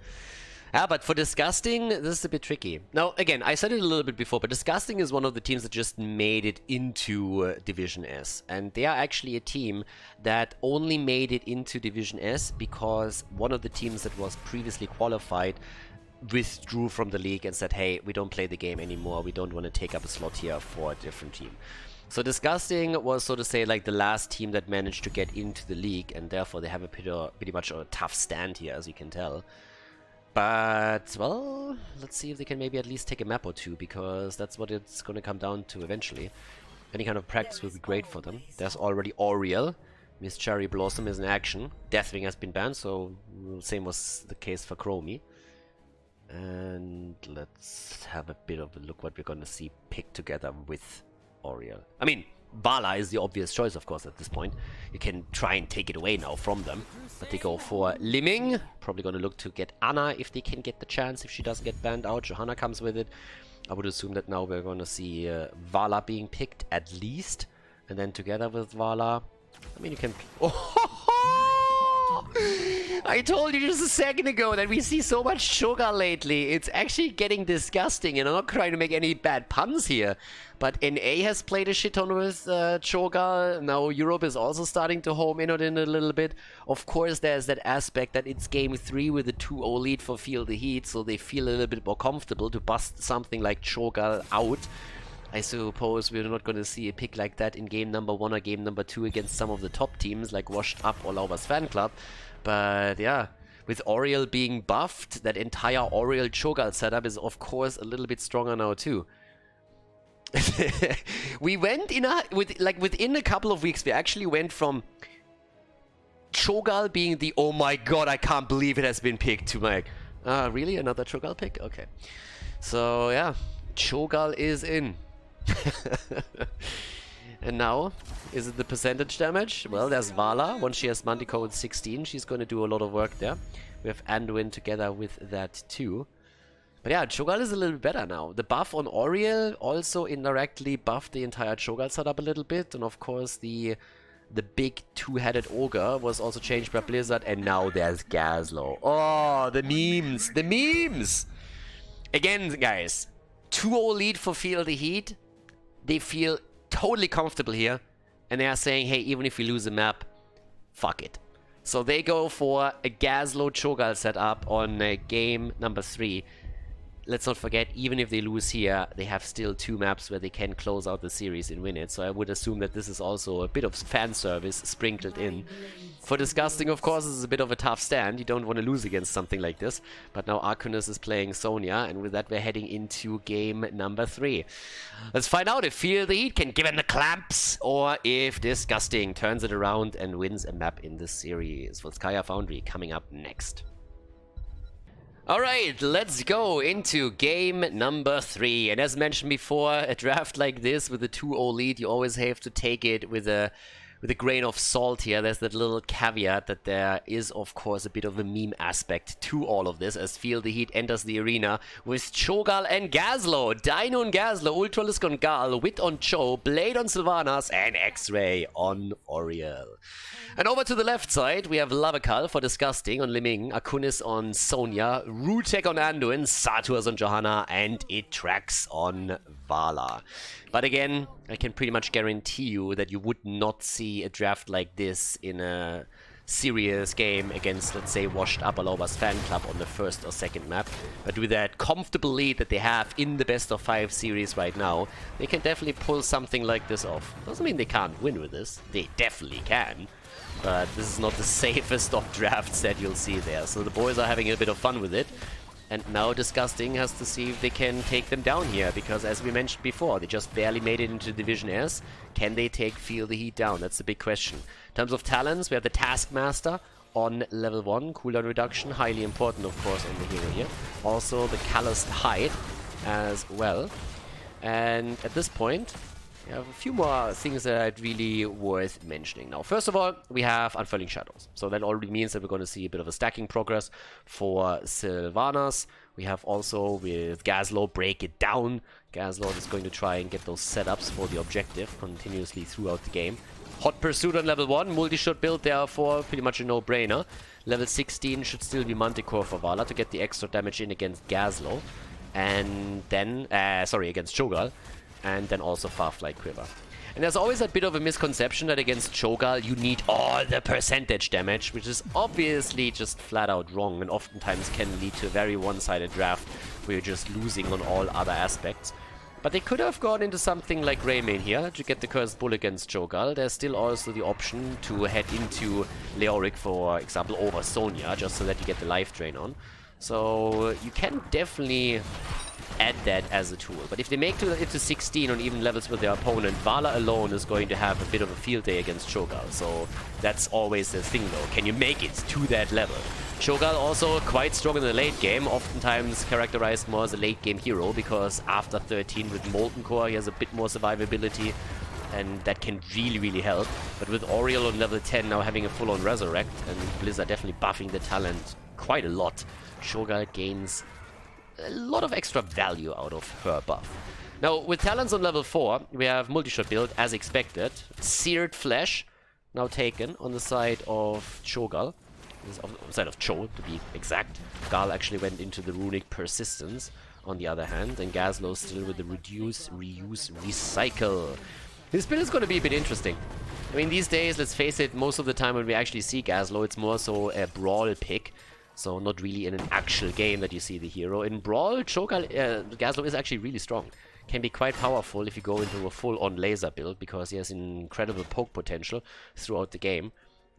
But for Disgusting, this is a bit tricky. Now, again, I said it a little bit before, but Disgusting is one of the teams that just made it into Division S. And they are actually a team that only made it into Division S because one of the teams that was previously qualified withdrew from the league and said, hey, we don't play the game anymore, we don't want to take up a slot here for a different team. So Disgusting was, so to say, like the last team that managed to get into the league, and therefore they have a pretty much a tough stand here, as you can tell. But, well, let's see if they can maybe at least take a map or two, because that's what it's going to come down to eventually. Any kind of practice will be great for them. There's already Oriel. Miss Cherry Blossom is in action. Deathwing has been banned, so same was the case for Chromie. And let's have a bit of a look what we're going to see picked together with Oriel. I mean, Vala is the obvious choice, of course, at this point. You can try and take it away now from them. But they go for Liming. Probably going to look to get Anna if they can get the chance, if she doesn't get banned out. Johanna comes with it. I would assume that now we're going to see Vala being picked, at least. And then together with Vala, I mean, you can... I told you just a second ago that we see so much Cho'Gall lately. It's actually getting disgusting, and I'm not trying to make any bad puns here. But NA has played a shit ton with Cho'Gall. Now Europe is also starting to home in on it a little bit. Of course, there's that aspect that it's game 3 with a 2-0 lead for Feel the Heat, so they feel a little bit more comfortable to bust something like Cho'Gall out. I suppose we're not going to see a pick like that in game number 1 or game number 2 against some of the top teams like Washed Up or Laubers Fan Club. But yeah, with Oriel being buffed, that entire Oriel Cho'Gall setup is of course a little bit stronger now too. We went in within a couple of weeks, we actually went from Cho'Gall being the oh my god, I can't believe it has been picked to like, really another Cho'Gall pick? Okay. So yeah, Cho'Gall is in. And now, is it the percentage damage? Well, there's Vala. Once she has Manticore with 16, she's going to do a lot of work there. We have Anduin together with that too. But yeah, Cho'Gall is a little bit better now. The buff on Oriel also indirectly buffed the entire Cho'Gall setup a little bit. And of course, the big two-headed ogre was also changed by Blizzard. And now there's Gazlowe. Oh, the memes! The memes! Again, guys, 2-0 lead for Feel the Heat. They feel totally comfortable here, and they are saying, hey, even if we lose a map, fuck it. So they go for a Gazlowe Cho'Gall setup on game number 3. Let's not forget, even if they lose here, they have still 2 maps where they can close out the series and win it. So I would assume that this is also a bit of fan service sprinkled in. For Disgusting, of course, this is a bit of a tough stand. You don't want to lose against something like this. But now Arcanus is playing Sonya, and with that we're heading into game number 3. Let's find out if Feel the Heat can give him the clamps, or if Disgusting turns it around and wins a map in this series. Volskaya Foundry coming up next. Alright, let's go into game number 3. And as mentioned before, a draft like this with a 2-0 lead, you always have to take it with a grain of salt here. There's that little caveat that there is, of course, a bit of a meme aspect to all of this, as Feel the Heat enters the arena with Cho'Gall and Gazlowe, Dino on Gazlowe, Ultralisk on Gal, Wit on Cho, Blade on Sylvanas, and X-Ray on Oriel. And over to the left side, we have Lavakal for Disgusting on Liming, Akunis on Sonya, Rutek on Anduin, Saturus on Johanna, and Itrax on Vala. But again, I can pretty much guarantee you that you would not see a draft like this in a serious game against, let's say, washed up Aloba's fan club on the first or second map. But with that comfortable lead that they have in the best of 5 series right now, they can definitely pull something like this off. Doesn't mean they can't win with this. They definitely can. But this is not the safest of drafts that you'll see there. So the boys are having a bit of fun with it. And now Disgusting has to see if they can take them down here, because as we mentioned before, they just barely made it into Division S. Can they Feel the Heat down? That's the big question. In terms of talents, we have the Taskmaster on level 1. Cooldown reduction, highly important of course on the hero here. Also the Calloused Hide as well. And at this point, we have a few more things that are really worth mentioning. Now, first of all, we have Unfurling Shadows. So that already means that we're going to see a bit of a stacking progress for Sylvanas. We have also with Gazlowe, Break It Down. Gazlowe is going to try and get those setups for the objective continuously throughout the game. Hot Pursuit on level 1. Multi-shot build, therefore, pretty much a no-brainer. Level 16 should still be Manticore for Vala to get the extra damage in against Gazlowe. And then, against Cho'Gall. And then also Farflight Quiver. And there's always a bit of a misconception that against Cho'Gall you need all the percentage damage, which is obviously just flat out wrong and oftentimes can lead to a very one-sided draft where you're just losing on all other aspects. But they could have gone into something like Greymane here to get the Cursed Bull against Cho'Gall. There's still also the option to head into Leoric, for example, over Sonya, just so that you get the life drain on. So you can definitely add that as a tool. But if they make it to 16 on even levels with their opponent, Vala alone is going to have a bit of a field day against Cho'Gall. So that's always the thing though. Can you make it to that level? Cho'Gall also quite strong in the late game, oftentimes characterized more as a late game hero, because after 13 with Molten Core he has a bit more survivability, and that can really, really help. But with Oriel on level 10 now having a full-on Resurrect, and Blizzard definitely buffing the talent quite a lot, Cho'Gall gains a lot of extra value out of her buff. Now, with talents on level 4, we have multi-shot build, as expected. Seared Flesh, now taken on the side of Cho'Gall. On the side of Cho, to be exact. Gal actually went into the Runic Persistence, on the other hand. And Gazlowe still with the Reduce, Reuse, Recycle. This build is going to be a bit interesting. I mean, these days, let's face it, most of the time when we actually see Gazlowe, it's more so a brawl pick. So not really in an actual game that you see the hero. In Brawl, Gazlowe is actually really strong. Can be quite powerful if you go into a full-on laser build, because he has incredible poke potential throughout the game.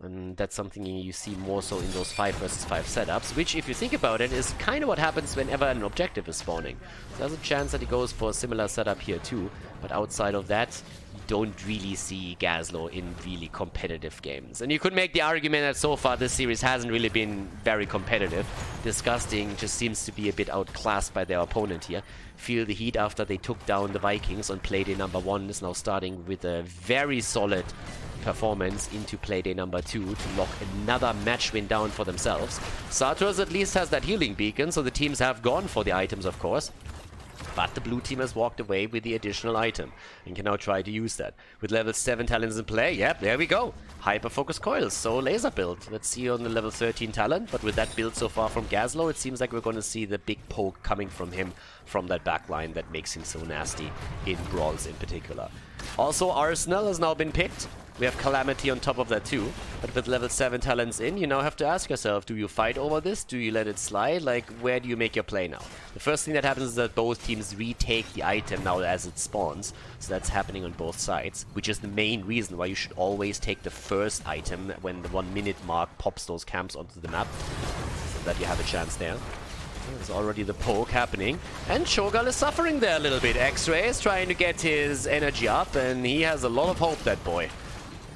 And that's something you see more so in those 5 versus 5 setups, which, if you think about it, is kind of what happens whenever an objective is spawning. So there's a chance that he goes for a similar setup here too, but outside of that, you don't really see Gazlowe in really competitive games. And you could make the argument that so far this series hasn't really been very competitive. Disgusting just seems to be a bit outclassed by their opponent here. Feel the Heat, after they took down the Vikings on playday number 1, is now starting with a very solid performance into playday number 2 to lock another match win down for themselves. Saturus at least has that healing beacon, so the teams have gone for the items, of course. But the blue team has walked away with the additional item and can now try to use that. With level 7 talents in play, yep, there we go. Hyper Focus Coils, so laser build. Let's see on the level 13 talent, but with that build so far from Gazlowe, it seems like we're going to see the big poke coming from him from that backline that makes him so nasty in Brawls in particular. Also, Arsenal has now been picked. We have Calamity on top of that too, but with level 7 talents in, you now have to ask yourself, do you fight over this? Do you let it slide? Like, where do you make your play now? The first thing that happens is that both teams retake the item now as it spawns, so that's happening on both sides, which is the main reason why you should always take the first item when the 1 minute mark pops those camps onto the map, so that you have a chance there. There's already the poke happening, and Cho'Gall is suffering there a little bit. X-Ray is trying to get his energy up, and he has a lot of hope, that boy.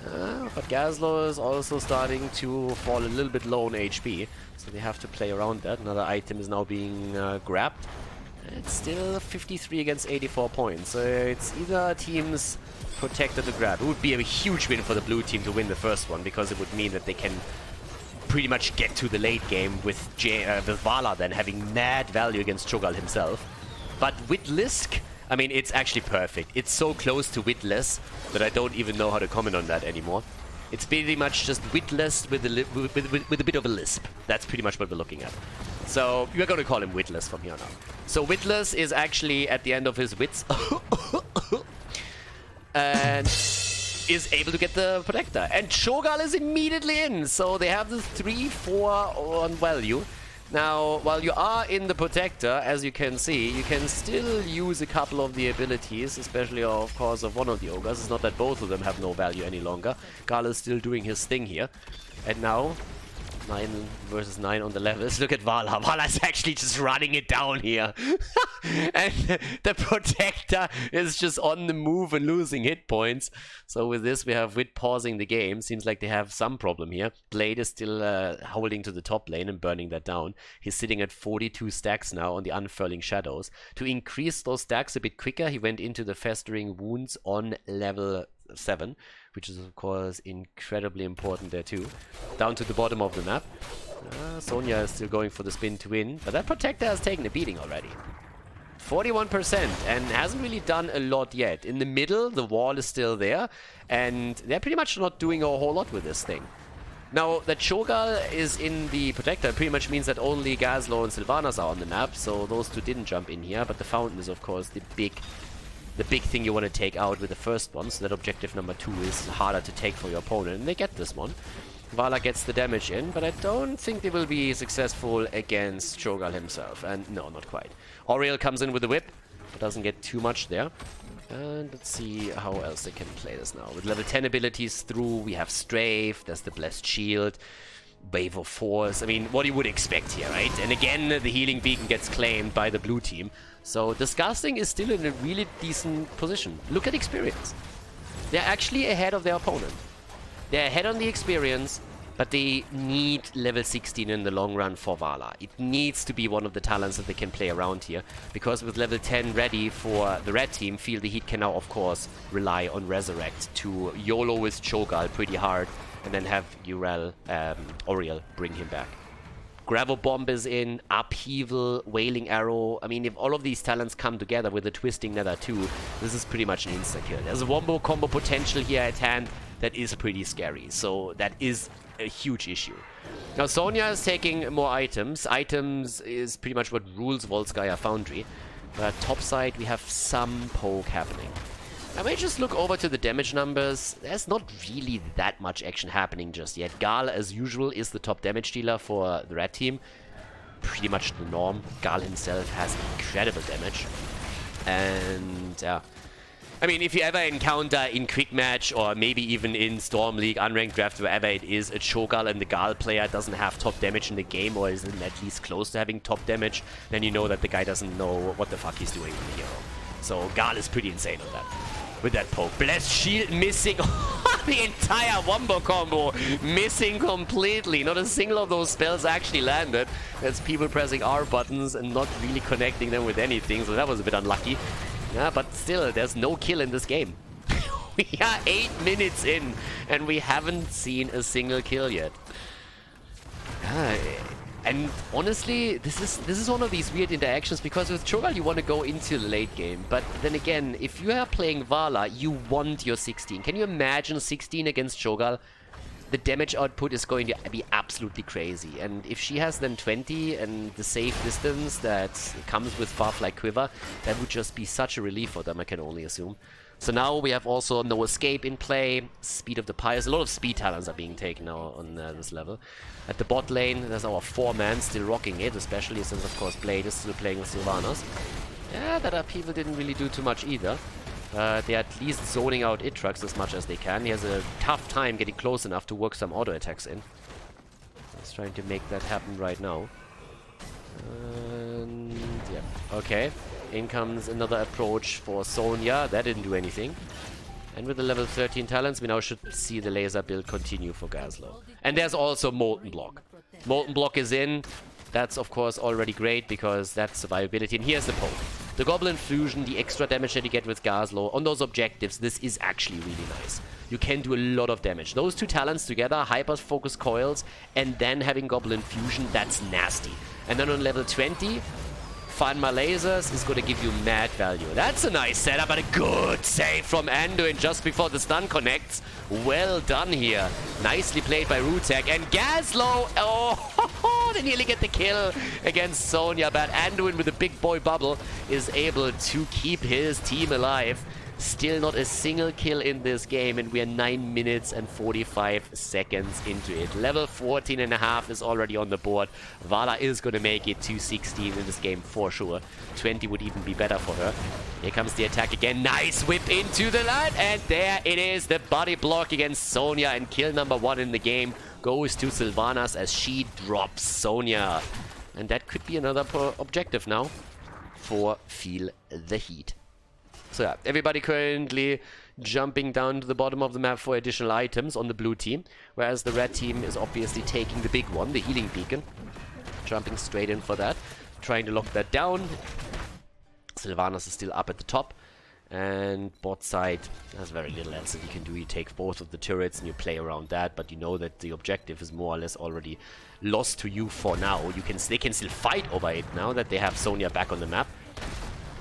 But Gazlowe is also starting to fall a little bit low on HP, so they have to play around that. Another item is now being grabbed. It's still 53 against 84 points, so it's either team's protector to grab. It would be a huge win for the blue team to win the first one, because it would mean that they can pretty much get to the late game with Vala then having mad value against Cho'Gall himself. But with Lisk, I mean, it's actually perfect. It's so close to Witless that I don't even know how to comment on that anymore. It's pretty much just Witless with a bit of a lisp. That's pretty much what we're looking at. So we're going to call him Witless from here on out. So Witless is actually at the end of his wits and is able to get the protector. And Cho'Gall is immediately in. So they have the 3-4 on value. Now, while you are in the protector, as you can see, you can still use a couple of the abilities, especially, of course, of one of the ogres. It's not that both of them have no value any longer. Gal is still doing his thing here. And now, 9 versus 9 on the levels. Look at Vala. Vala's actually just running it down here. And the protector is just on the move and losing hit points. So with this, we have Wit pausing the game. Seems like they have some problem here. Blade is still holding to the top lane and burning that down. He's sitting at 42 stacks now on the Unfurling Shadows. To increase those stacks a bit quicker, he went into the Festering Wounds on level 7, which is of course incredibly important there too. Down to the bottom of the map. Sonya is still going for the spin to win, but that protector has taken a beating already. 41% and hasn't really done a lot yet. In the middle, the wall is still there, and they're pretty much not doing a whole lot with this thing. Now, that Cho'Gall is in the protector pretty much means that only Gazlowe and Sylvanas are on the map, so those two didn't jump in here, but the fountain is of course the big thing you want to take out with the first one, so that objective number 2 is harder to take for your opponent, and they get this one. Vala gets the damage in, but I don't think they will be successful against Cho'Gall himself, and no, not quite. Oriel comes in with the whip, but doesn't get too much there. And let's see how else they can play this now. With level 10 abilities through, we have Strafe, there's the Blessed Shield, Wave of Force. I mean, what you would expect here, right? And again, the healing beacon gets claimed by the blue team. So Disgusting is still in a really decent position. Look at experience. They're actually ahead of their opponent. They're ahead on the experience, but they need level 16 in the long run for Vala. It needs to be one of the talents that they can play around here, because with level 10 ready for the red team, Feel the Heat can now, of course, rely on Resurrect to YOLO with Cho'Gall pretty hard, and then have Oriel bring him back. Gravel Bomb is in, Upheaval, Wailing Arrow. I mean, if all of these talents come together with the Twisting Nether too, this is pretty much an insta-kill. There's a wombo combo potential here at hand that is pretty scary, so that is a huge issue. Now, Sonya is taking more items. Items is pretty much what rules Volskaya Foundry, but topside we have some poke happening. I may just look over to the damage numbers. There's not really that much action happening just yet. Gal, as usual, is the top damage dealer for the red team. Pretty much the norm. Gal himself has incredible damage. And, yeah. I mean, if you ever encounter in Quick Match or maybe even in Storm League, Unranked Draft, wherever it is, a Cho'Gall and the Gal player doesn't have top damage in the game or isn't at least close to having top damage, then you know that the guy doesn't know what the fuck he's doing with the hero. So Gal is pretty insane on that. With that poke. Blessed Shield missing. The entire wombo combo missing completely. Not a single of those spells actually landed. That's people pressing R buttons and not really connecting them with anything, so that was a bit unlucky. Yeah, but still, there's no kill in this game. We are 8 minutes in, and we haven't seen a single kill yet. And honestly, this is one of these weird interactions, because with Cho'Gall you want to go into the late game, but then again, if you are playing Vala, you want your 16. Can you imagine 16 against Cho'Gall? The damage output is going to be absolutely crazy, and if she has then 20 and the safe distance that comes with Farfly Quiver, that would just be such a relief for them, I can only assume. So now we have also No Escape in play, Speed of the Pyres. A lot of speed talents are being taken now on this level. At the bot lane, there's our 4-man still rocking it, especially since, of course, Blade is still playing with Sylvanas. Yeah, that Upheaval didn't really do too much either. They're at least zoning out Itrax as much as they can. He has a tough time getting close enough to work some auto attacks in. He's trying to make that happen right now. And yeah, okay. In comes another approach for Sonya. That didn't do anything. And with the level 13 talents, we now should see the laser build continue for Gazlowe. And there's also Molten Block. Molten Block is in. That's, of course, already great because that's survivability. And here's the poke. The Goblin Fusion, the extra damage that you get with Gazlowe, on those objectives, this is actually really nice. You can do a lot of damage. Those two talents together, Hyper-Focus Coils, and then having Goblin Fusion, that's nasty. And then on level 20... Find My Lasers is going to give you mad value. That's a nice setup, but a good save from Anduin just before the stun connects. Well done here. Nicely played by Rutek. And Gazlowe, oh, they nearly get the kill against Sonya, but Anduin with a big boy bubble is able to keep his team alive. Still not a single kill in this game, and we are 9 minutes and 45 seconds into it. Level 14.5 is already on the board. Vala is going to make it to 16 in this game for sure. 20 would even be better for her. Here comes the attack again. Nice whip into the line, and there it is. The body block against Sonya, and kill number 1 in the game goes to Sylvanas as she drops Sonya. And that could be another objective now for Feel the Heat. So yeah, everybody currently jumping down to the bottom of the map for additional items on the blue team, whereas the red team is obviously taking the big one, the healing beacon. Jumping straight in for that, trying to lock that down. Sylvanas is still up at the top, and bot side has very little else that you can do. You take both of the turrets and you play around that, but you know that the objective is more or less already lost to you for now. They can still fight over it now that they have Sonya back on the map.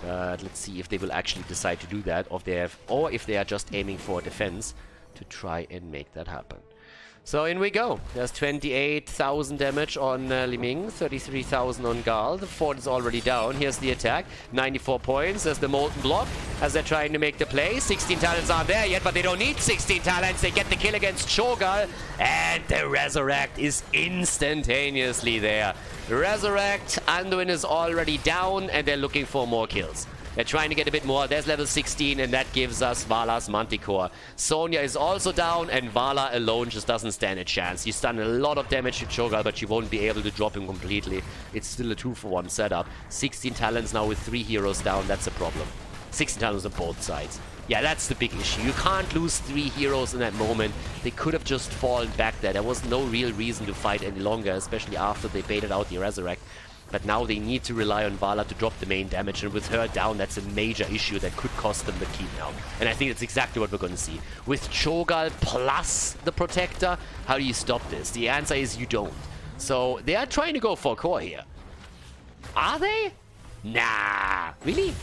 Let's see if they will actually decide to do that, or if they are just aiming for defense to try and make that happen. So in we go. There's 28,000 damage on Liming, 33,000 on Gal. The fort is already down. Here's the attack. 94 points. There's the Molten Block as they're trying to make the play. 16 talents aren't there yet, but they don't need 16 talents. They get the kill against Cho'Gall, and the Resurrect is instantaneously there. Resurrect, Anduin is already down, and they're looking for more kills. They're trying to get a bit more. There's level 16, and that gives us Vala's Manticore. Sonya is also down, and Vala alone just doesn't stand a chance. He's done a lot of damage to Cho'Gall, but you won't be able to drop him completely. It's still a 2-for-1 setup. 16 talents now with 3 heroes down. That's a problem. 16 talents on both sides. Yeah, that's the big issue. You can't lose 3 heroes in that moment. They could have just fallen back there. There was no real reason to fight any longer, especially after they baited out the Resurrect. But now they need to rely on Vala to drop the main damage, and with her down, that's a major issue that could cost them the keep now. And I think that's exactly what we're going to see. With Cho'Gall plus the Protector, how do you stop this? The answer is you don't. So they are trying to go for core here. Are they? Nah. Really?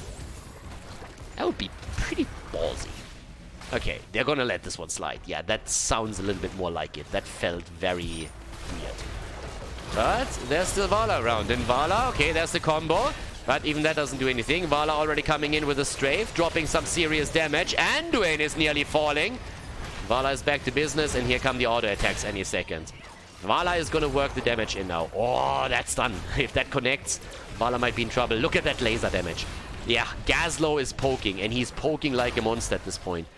That would be pretty ballsy. Okay, they're going to let this one slide. Yeah, that sounds a little bit more like it. That felt very weird. But there's still Vala around, and Vala, okay, there's the combo, but even that doesn't do anything. Vala already coming in with a strafe, dropping some serious damage. Anduin is nearly falling. Vala is back to business, and here come the auto attacks any second. Vala is gonna work the damage in now. Oh, that's done. If that connects, Vala might be in trouble. Look at that laser damage. Yeah, Gazlowe is poking, and he's poking like a monster at this point.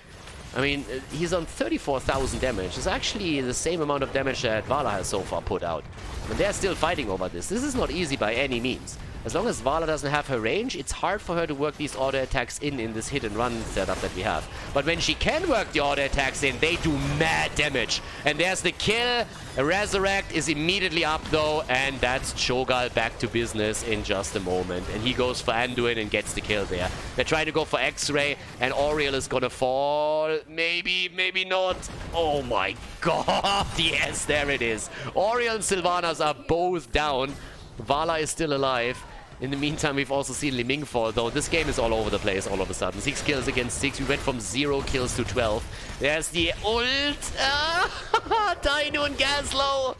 I mean, he's on 34,000 damage. It's actually the same amount of damage that Vala has so far put out. And they're still fighting over this. This is not easy by any means. As long as Vala doesn't have her range, it's hard for her to work these auto attacks in this hit and run setup that we have. But when she can work the auto attacks in, they do mad damage. And there's the kill. A Resurrect is immediately up though, and that's Cho'Gall back to business in just a moment. And he goes for Anduin and gets the kill there. They're trying to go for X-Ray, and Oriel is gonna fall. Maybe, maybe not. Oh my god. Yes, there it is. Oriel and Sylvanas are both down. Vala is still alive. In the meantime, we've also seen Liming fall, though. This game is all over the place all of a sudden. 6 kills against 6. We went from 0 kills to 12. There's the ult. Dino and Gazlowe.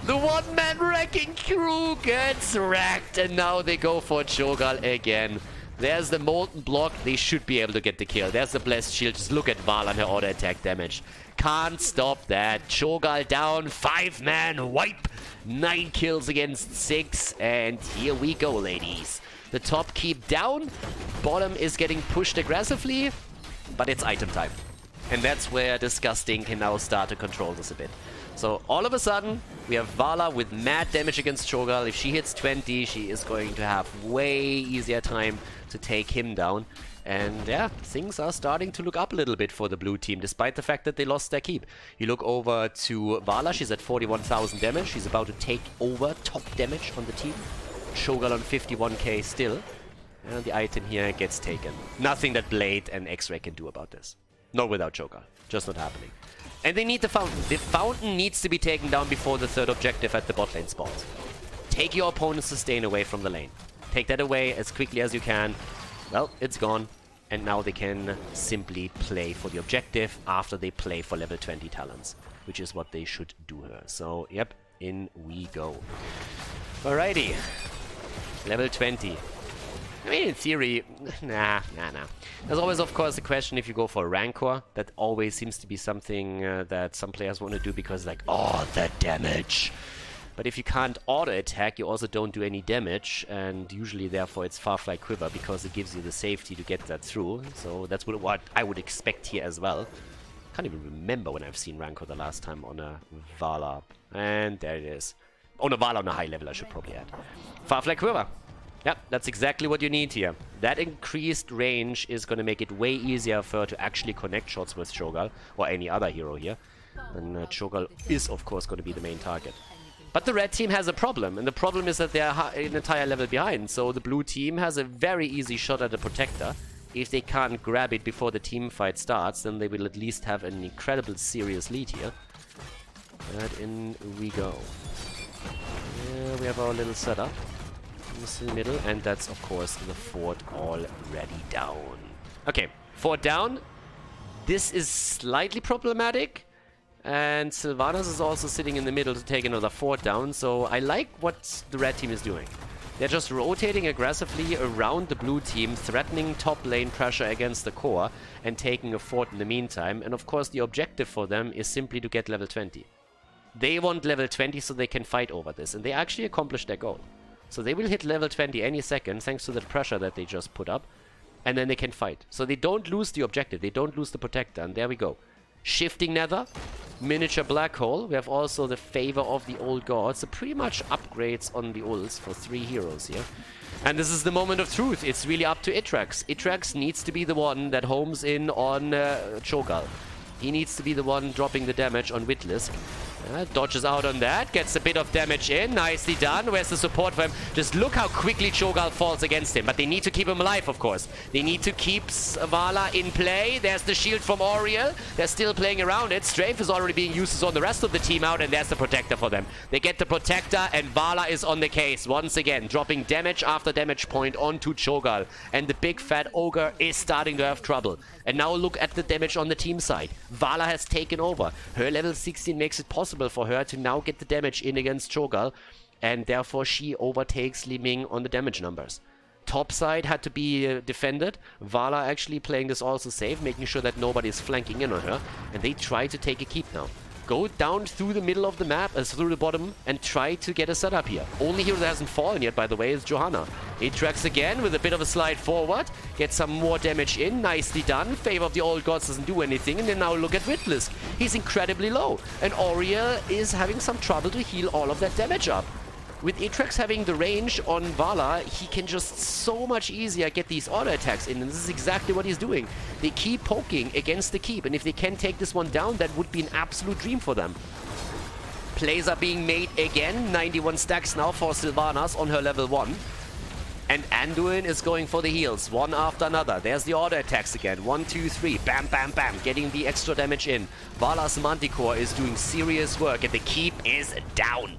The one-man wrecking crew gets wrecked. And now they go for Cho'Gall again. There's the Molten Block. They should be able to get the kill. There's the Blessed Shield. Just look at Vala and her auto attack damage. Can't stop that. Cho'Gall down. 5-man wipe. 9 kills against 6. And here we go, ladies. The top keep down. Bottom is getting pushed aggressively. But it's item time. And that's where Disgusting can now start to control this a bit. So all of a sudden, we have Vala with mad damage against Cho'Gall. If she hits 20, she is going to have way easier time to take him down. And yeah, things are starting to look up a little bit for the blue team, despite the fact that they lost their keep. You look over to Vala, she's at 41,000 damage. She's about to take over top damage on the team. Cho'Gall on 51k still. And the item here gets taken. Nothing that Blade and X-Ray can do about this. Not without Cho'Gall. Just not happening. And they need the fountain. The fountain needs to be taken down before the third objective at the bot lane spawns. Take your opponent's sustain away from the lane. Take that away as quickly as you can. Well, it's gone. And now they can simply play for the objective after they play for level 20 talents. Which is what they should do here. So, yep, in we go. Alrighty. Level 20. I mean, in theory, nah. There's always, of course, the question if you go for Rancor. That always seems to be something that some players want to do because, like, oh, the damage. But if you can't auto-attack, you also don't do any damage, and usually, therefore, it's Farfly Quiver because it gives you the safety to get that through. So that's what I would expect here as well. Can't even remember when I've seen Rancor the last time on a Vala. And there it is. On a Vala on a high level, I should probably add. Farfly Quiver. Yep, that's exactly what you need here. That increased range is going to make it way easier for her to actually connect shots with Cho'Gall, or any other hero here. And Cho'Gall is, of course, going to be the main target. But the red team has a problem, and the problem is that they're an entire level behind. So the blue team has a very easy shot at the Protector. If they can't grab it before the team fight starts, then they will at least have an incredible serious lead here. And in we go. Yeah, we have our little setup. In the middle, and that's of course the fort already down. Okay, fort down. This is slightly problematic, and Sylvanas is also sitting in the middle to take another fort down, so I like what the red team is doing. They're just rotating aggressively around the blue team, threatening top lane pressure against the core, and taking a fort in the meantime, and of course the objective for them is simply to get level 20. They want level 20 so they can fight over this, and they actually accomplished their goal. So they will hit level 20 any second, thanks to the pressure that they just put up. And then they can fight. So they don't lose the objective, they don't lose the Protector, and there we go. Shifting Nether, Miniature Black Hole. We have also the Favor of the Old Gods. So pretty much upgrades on the ults for 3 heroes here. And this is the moment of truth. It's really up to Itrax. Itrax needs to be the one that homes in on Cho'Gall. He needs to be the one dropping the damage on Whitlisk. Dodges out on that, gets a bit of damage in, nicely done. Where's the support for him? Just look how quickly Cho'Gall falls against him. But they need to keep him alive, of course. They need to keep Vala in play. There's the shield from Oriel. They're still playing around it. Strafe is already being used to zone the rest of the team out, and there's the Protector for them. They get the Protector, and Vala is on the case once again, dropping damage after damage point onto Cho'Gall. And the big fat ogre is starting to have trouble. And now look at the damage on the team side. Vala has taken over. Her level 16 makes it possible for her to now get the damage in against Cho'Gall, and therefore she overtakes Li Ming on the damage numbers. Top side had to be defended. Vala actually playing this also safe, making sure that nobody is flanking in on her, and they try to take a keep now. Go down through the middle of the map, through the bottom, and try to get a setup here. Only hero that hasn't fallen yet, by the way, is Johanna. Itrax again with a bit of a slide forward. Get some more damage in. Nicely done. Favor of the Old Gods doesn't do anything. And then now look at Whitlisk. He's incredibly low. And Oriel is having some trouble to heal all of that damage up. With Itrax having the range on Vala, he can just so much easier get these auto attacks in, and this is exactly what he's doing. They keep poking against the keep, and if they can take this one down, that would be an absolute dream for them. Plays are being made again, 91 stacks now for Sylvanas on her level 1. And Anduin is going for the heals, one after another. There's the auto attacks again, 1, 2, 3, bam, bam, bam, getting the extra damage in. Vala's Manticore is doing serious work, and the keep is down.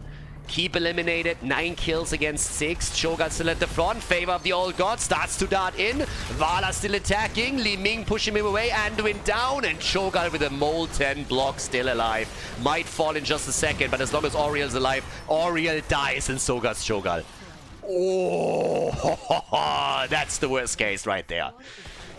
Keep eliminated, 9 kills against 6. Cho'Gall still at the front. Favor of the Old God starts to dart in. Vala still attacking. Li Ming pushing him away. Anduin down. And Cho'Gall with a molten block still alive. Might fall in just a second, but as long as Oriel's alive, Oriel dies and so does Cho'Gall. Oh, that's the worst case right there.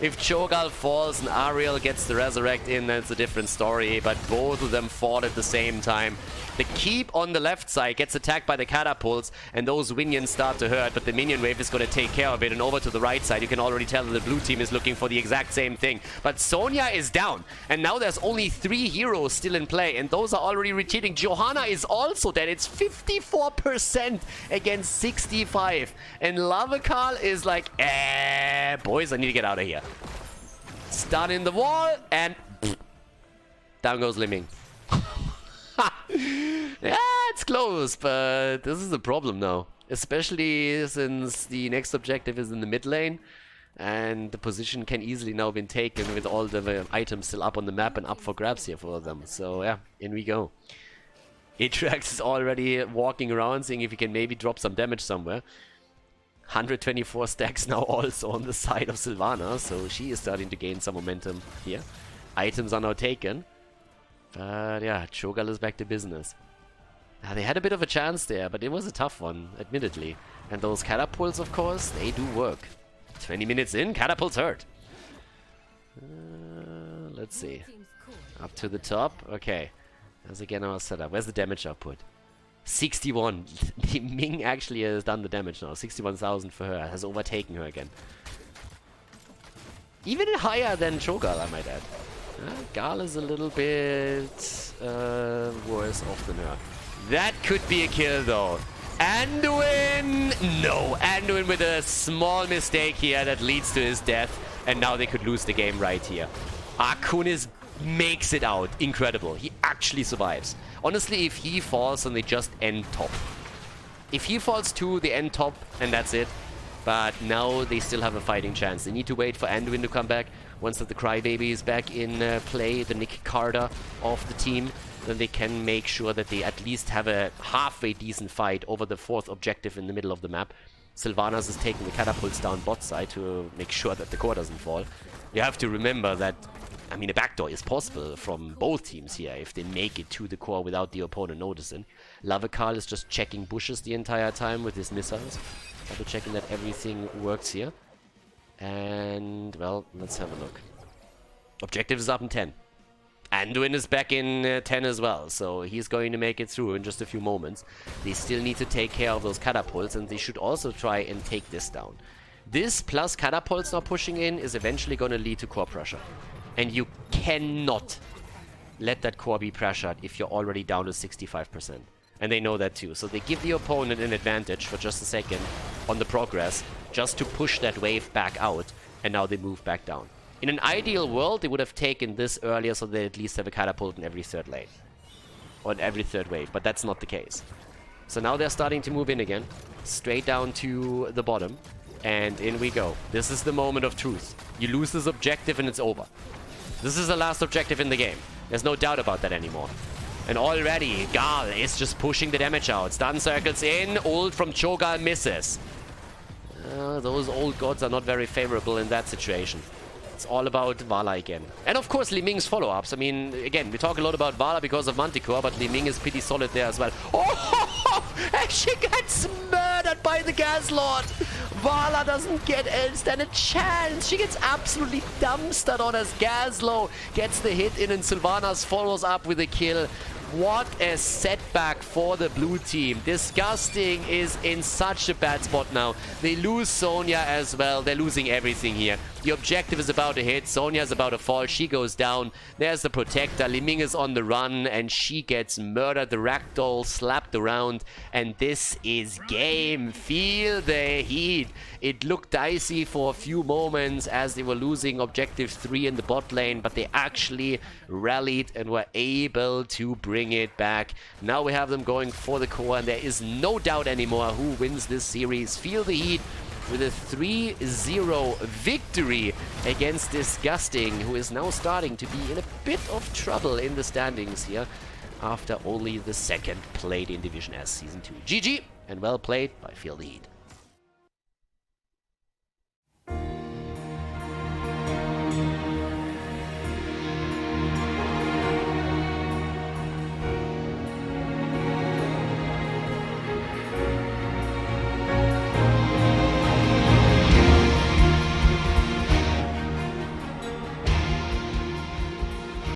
If Cho'Gall falls and Ariel gets the resurrect in, that's a different story. But both of them fought at the same time. The keep on the left side gets attacked by the catapults, and those minions start to hurt, but the minion wave is going to take care of it. And over to the right side, you can already tell that the blue team is looking for the exact same thing. But Sonya is down, and now there's only 3 heroes still in play, and those are already retreating. Johanna is also dead. It's 54% against 65. And Lavakal is like, boys, I need to get out of here. Stun in the wall, and down goes Li Ming. Yeah, it's close, but this is a problem now. Especially since the next objective is in the mid lane. And the position can easily now be taken with all the items still up on the map and up for grabs here for them. So yeah, in we go. Atrax is already walking around, seeing if he can maybe drop some damage somewhere. 124 stacks now also on the side of Sylvana, so she is starting to gain some momentum here. Items are now taken. But yeah, Cho'Gall is back to business. They had a bit of a chance there, but it was a tough one, admittedly. And those catapults, of course, they do work. 20 minutes in, catapults hurt. Let's see. Up to the top. Okay. As again our setup. Where's the damage output? 61. Li Ming actually has done the damage now. 61,000 for her. Has overtaken her again. Even higher than Cho'Gall, I might add. Gal is a little bit worse off than her. That could be a kill though. Anduin! No, Anduin with a small mistake here that leads to his death. And now they could lose the game right here. Arkunis makes it out. Incredible. He actually survives. Honestly, if he falls, then they just end top. If he falls too, they end top, and that's it. But now they still have a fighting chance. They need to wait for Anduin to come back. Once that the Crybaby is back in play, the Nick Carter of the team, then they can make sure that they at least have a halfway decent fight over the 4th objective in the middle of the map. Sylvanas is taking the catapults down bot side to make sure that the core doesn't fall. You have to remember that, I mean, a backdoor is possible from both teams here if they make it to the core without the opponent noticing. Lavakal is just checking bushes the entire time with his missiles. Double checking that everything works here. And, well, let's have a look. Objective is up in 10. Anduin is back in 10 as well, so he's going to make it through in just a few moments. They still need to take care of those catapults, and they should also try and take this down. This plus catapults now pushing in is eventually going to lead to core pressure. And you cannot let that core be pressured if you're already down to 65%. And they know that too. So they give the opponent an advantage for just a second on the progress, just to push that wave back out, and now they move back down. In an ideal world, they would have taken this earlier so they at least have a catapult in every third lane. Or in every third wave, but that's not the case. So now they're starting to move in again, straight down to the bottom, and in we go. This is the moment of truth. You lose this objective and it's over. This is the last objective in the game. There's no doubt about that anymore. And already, Gal is just pushing the damage out. Stun circles in, ult from Cho'Gall misses. Those old gods are not very favorable in that situation. It's all about Vala again. And of course, Li Ming's follow-ups. I mean, again, we talk a lot about Vala because of Manticore, but Li Ming is pretty solid there as well. Oh! And she gets murdered by the Gas Lord! Vala doesn't get stand a chance. She gets absolutely dumpstered on as Gazlowe gets the hit in, and Sylvanas follows up with a kill. What a setback for the blue team. Disgusting is in such a bad spot now. They lose Sonya as well. They're losing everything here. The objective is about to hit. Sonya's about to fall. She goes down. There's the protector. Li Ming is on the run and she gets murdered. The ragdoll slapped around. And this is game. Feel the heat. It looked dicey for a few moments as they were losing objective 3 in the bot lane, but they actually rallied and were able to bring it back. Now we have them going for the core, and there is no doubt anymore who wins this series. Feel the heat with a 3-0 victory against Disgusting, who is now starting to be in a bit of trouble in the standings here after only the second played in Division S Season 2. GG, and well played by Feel the Heat.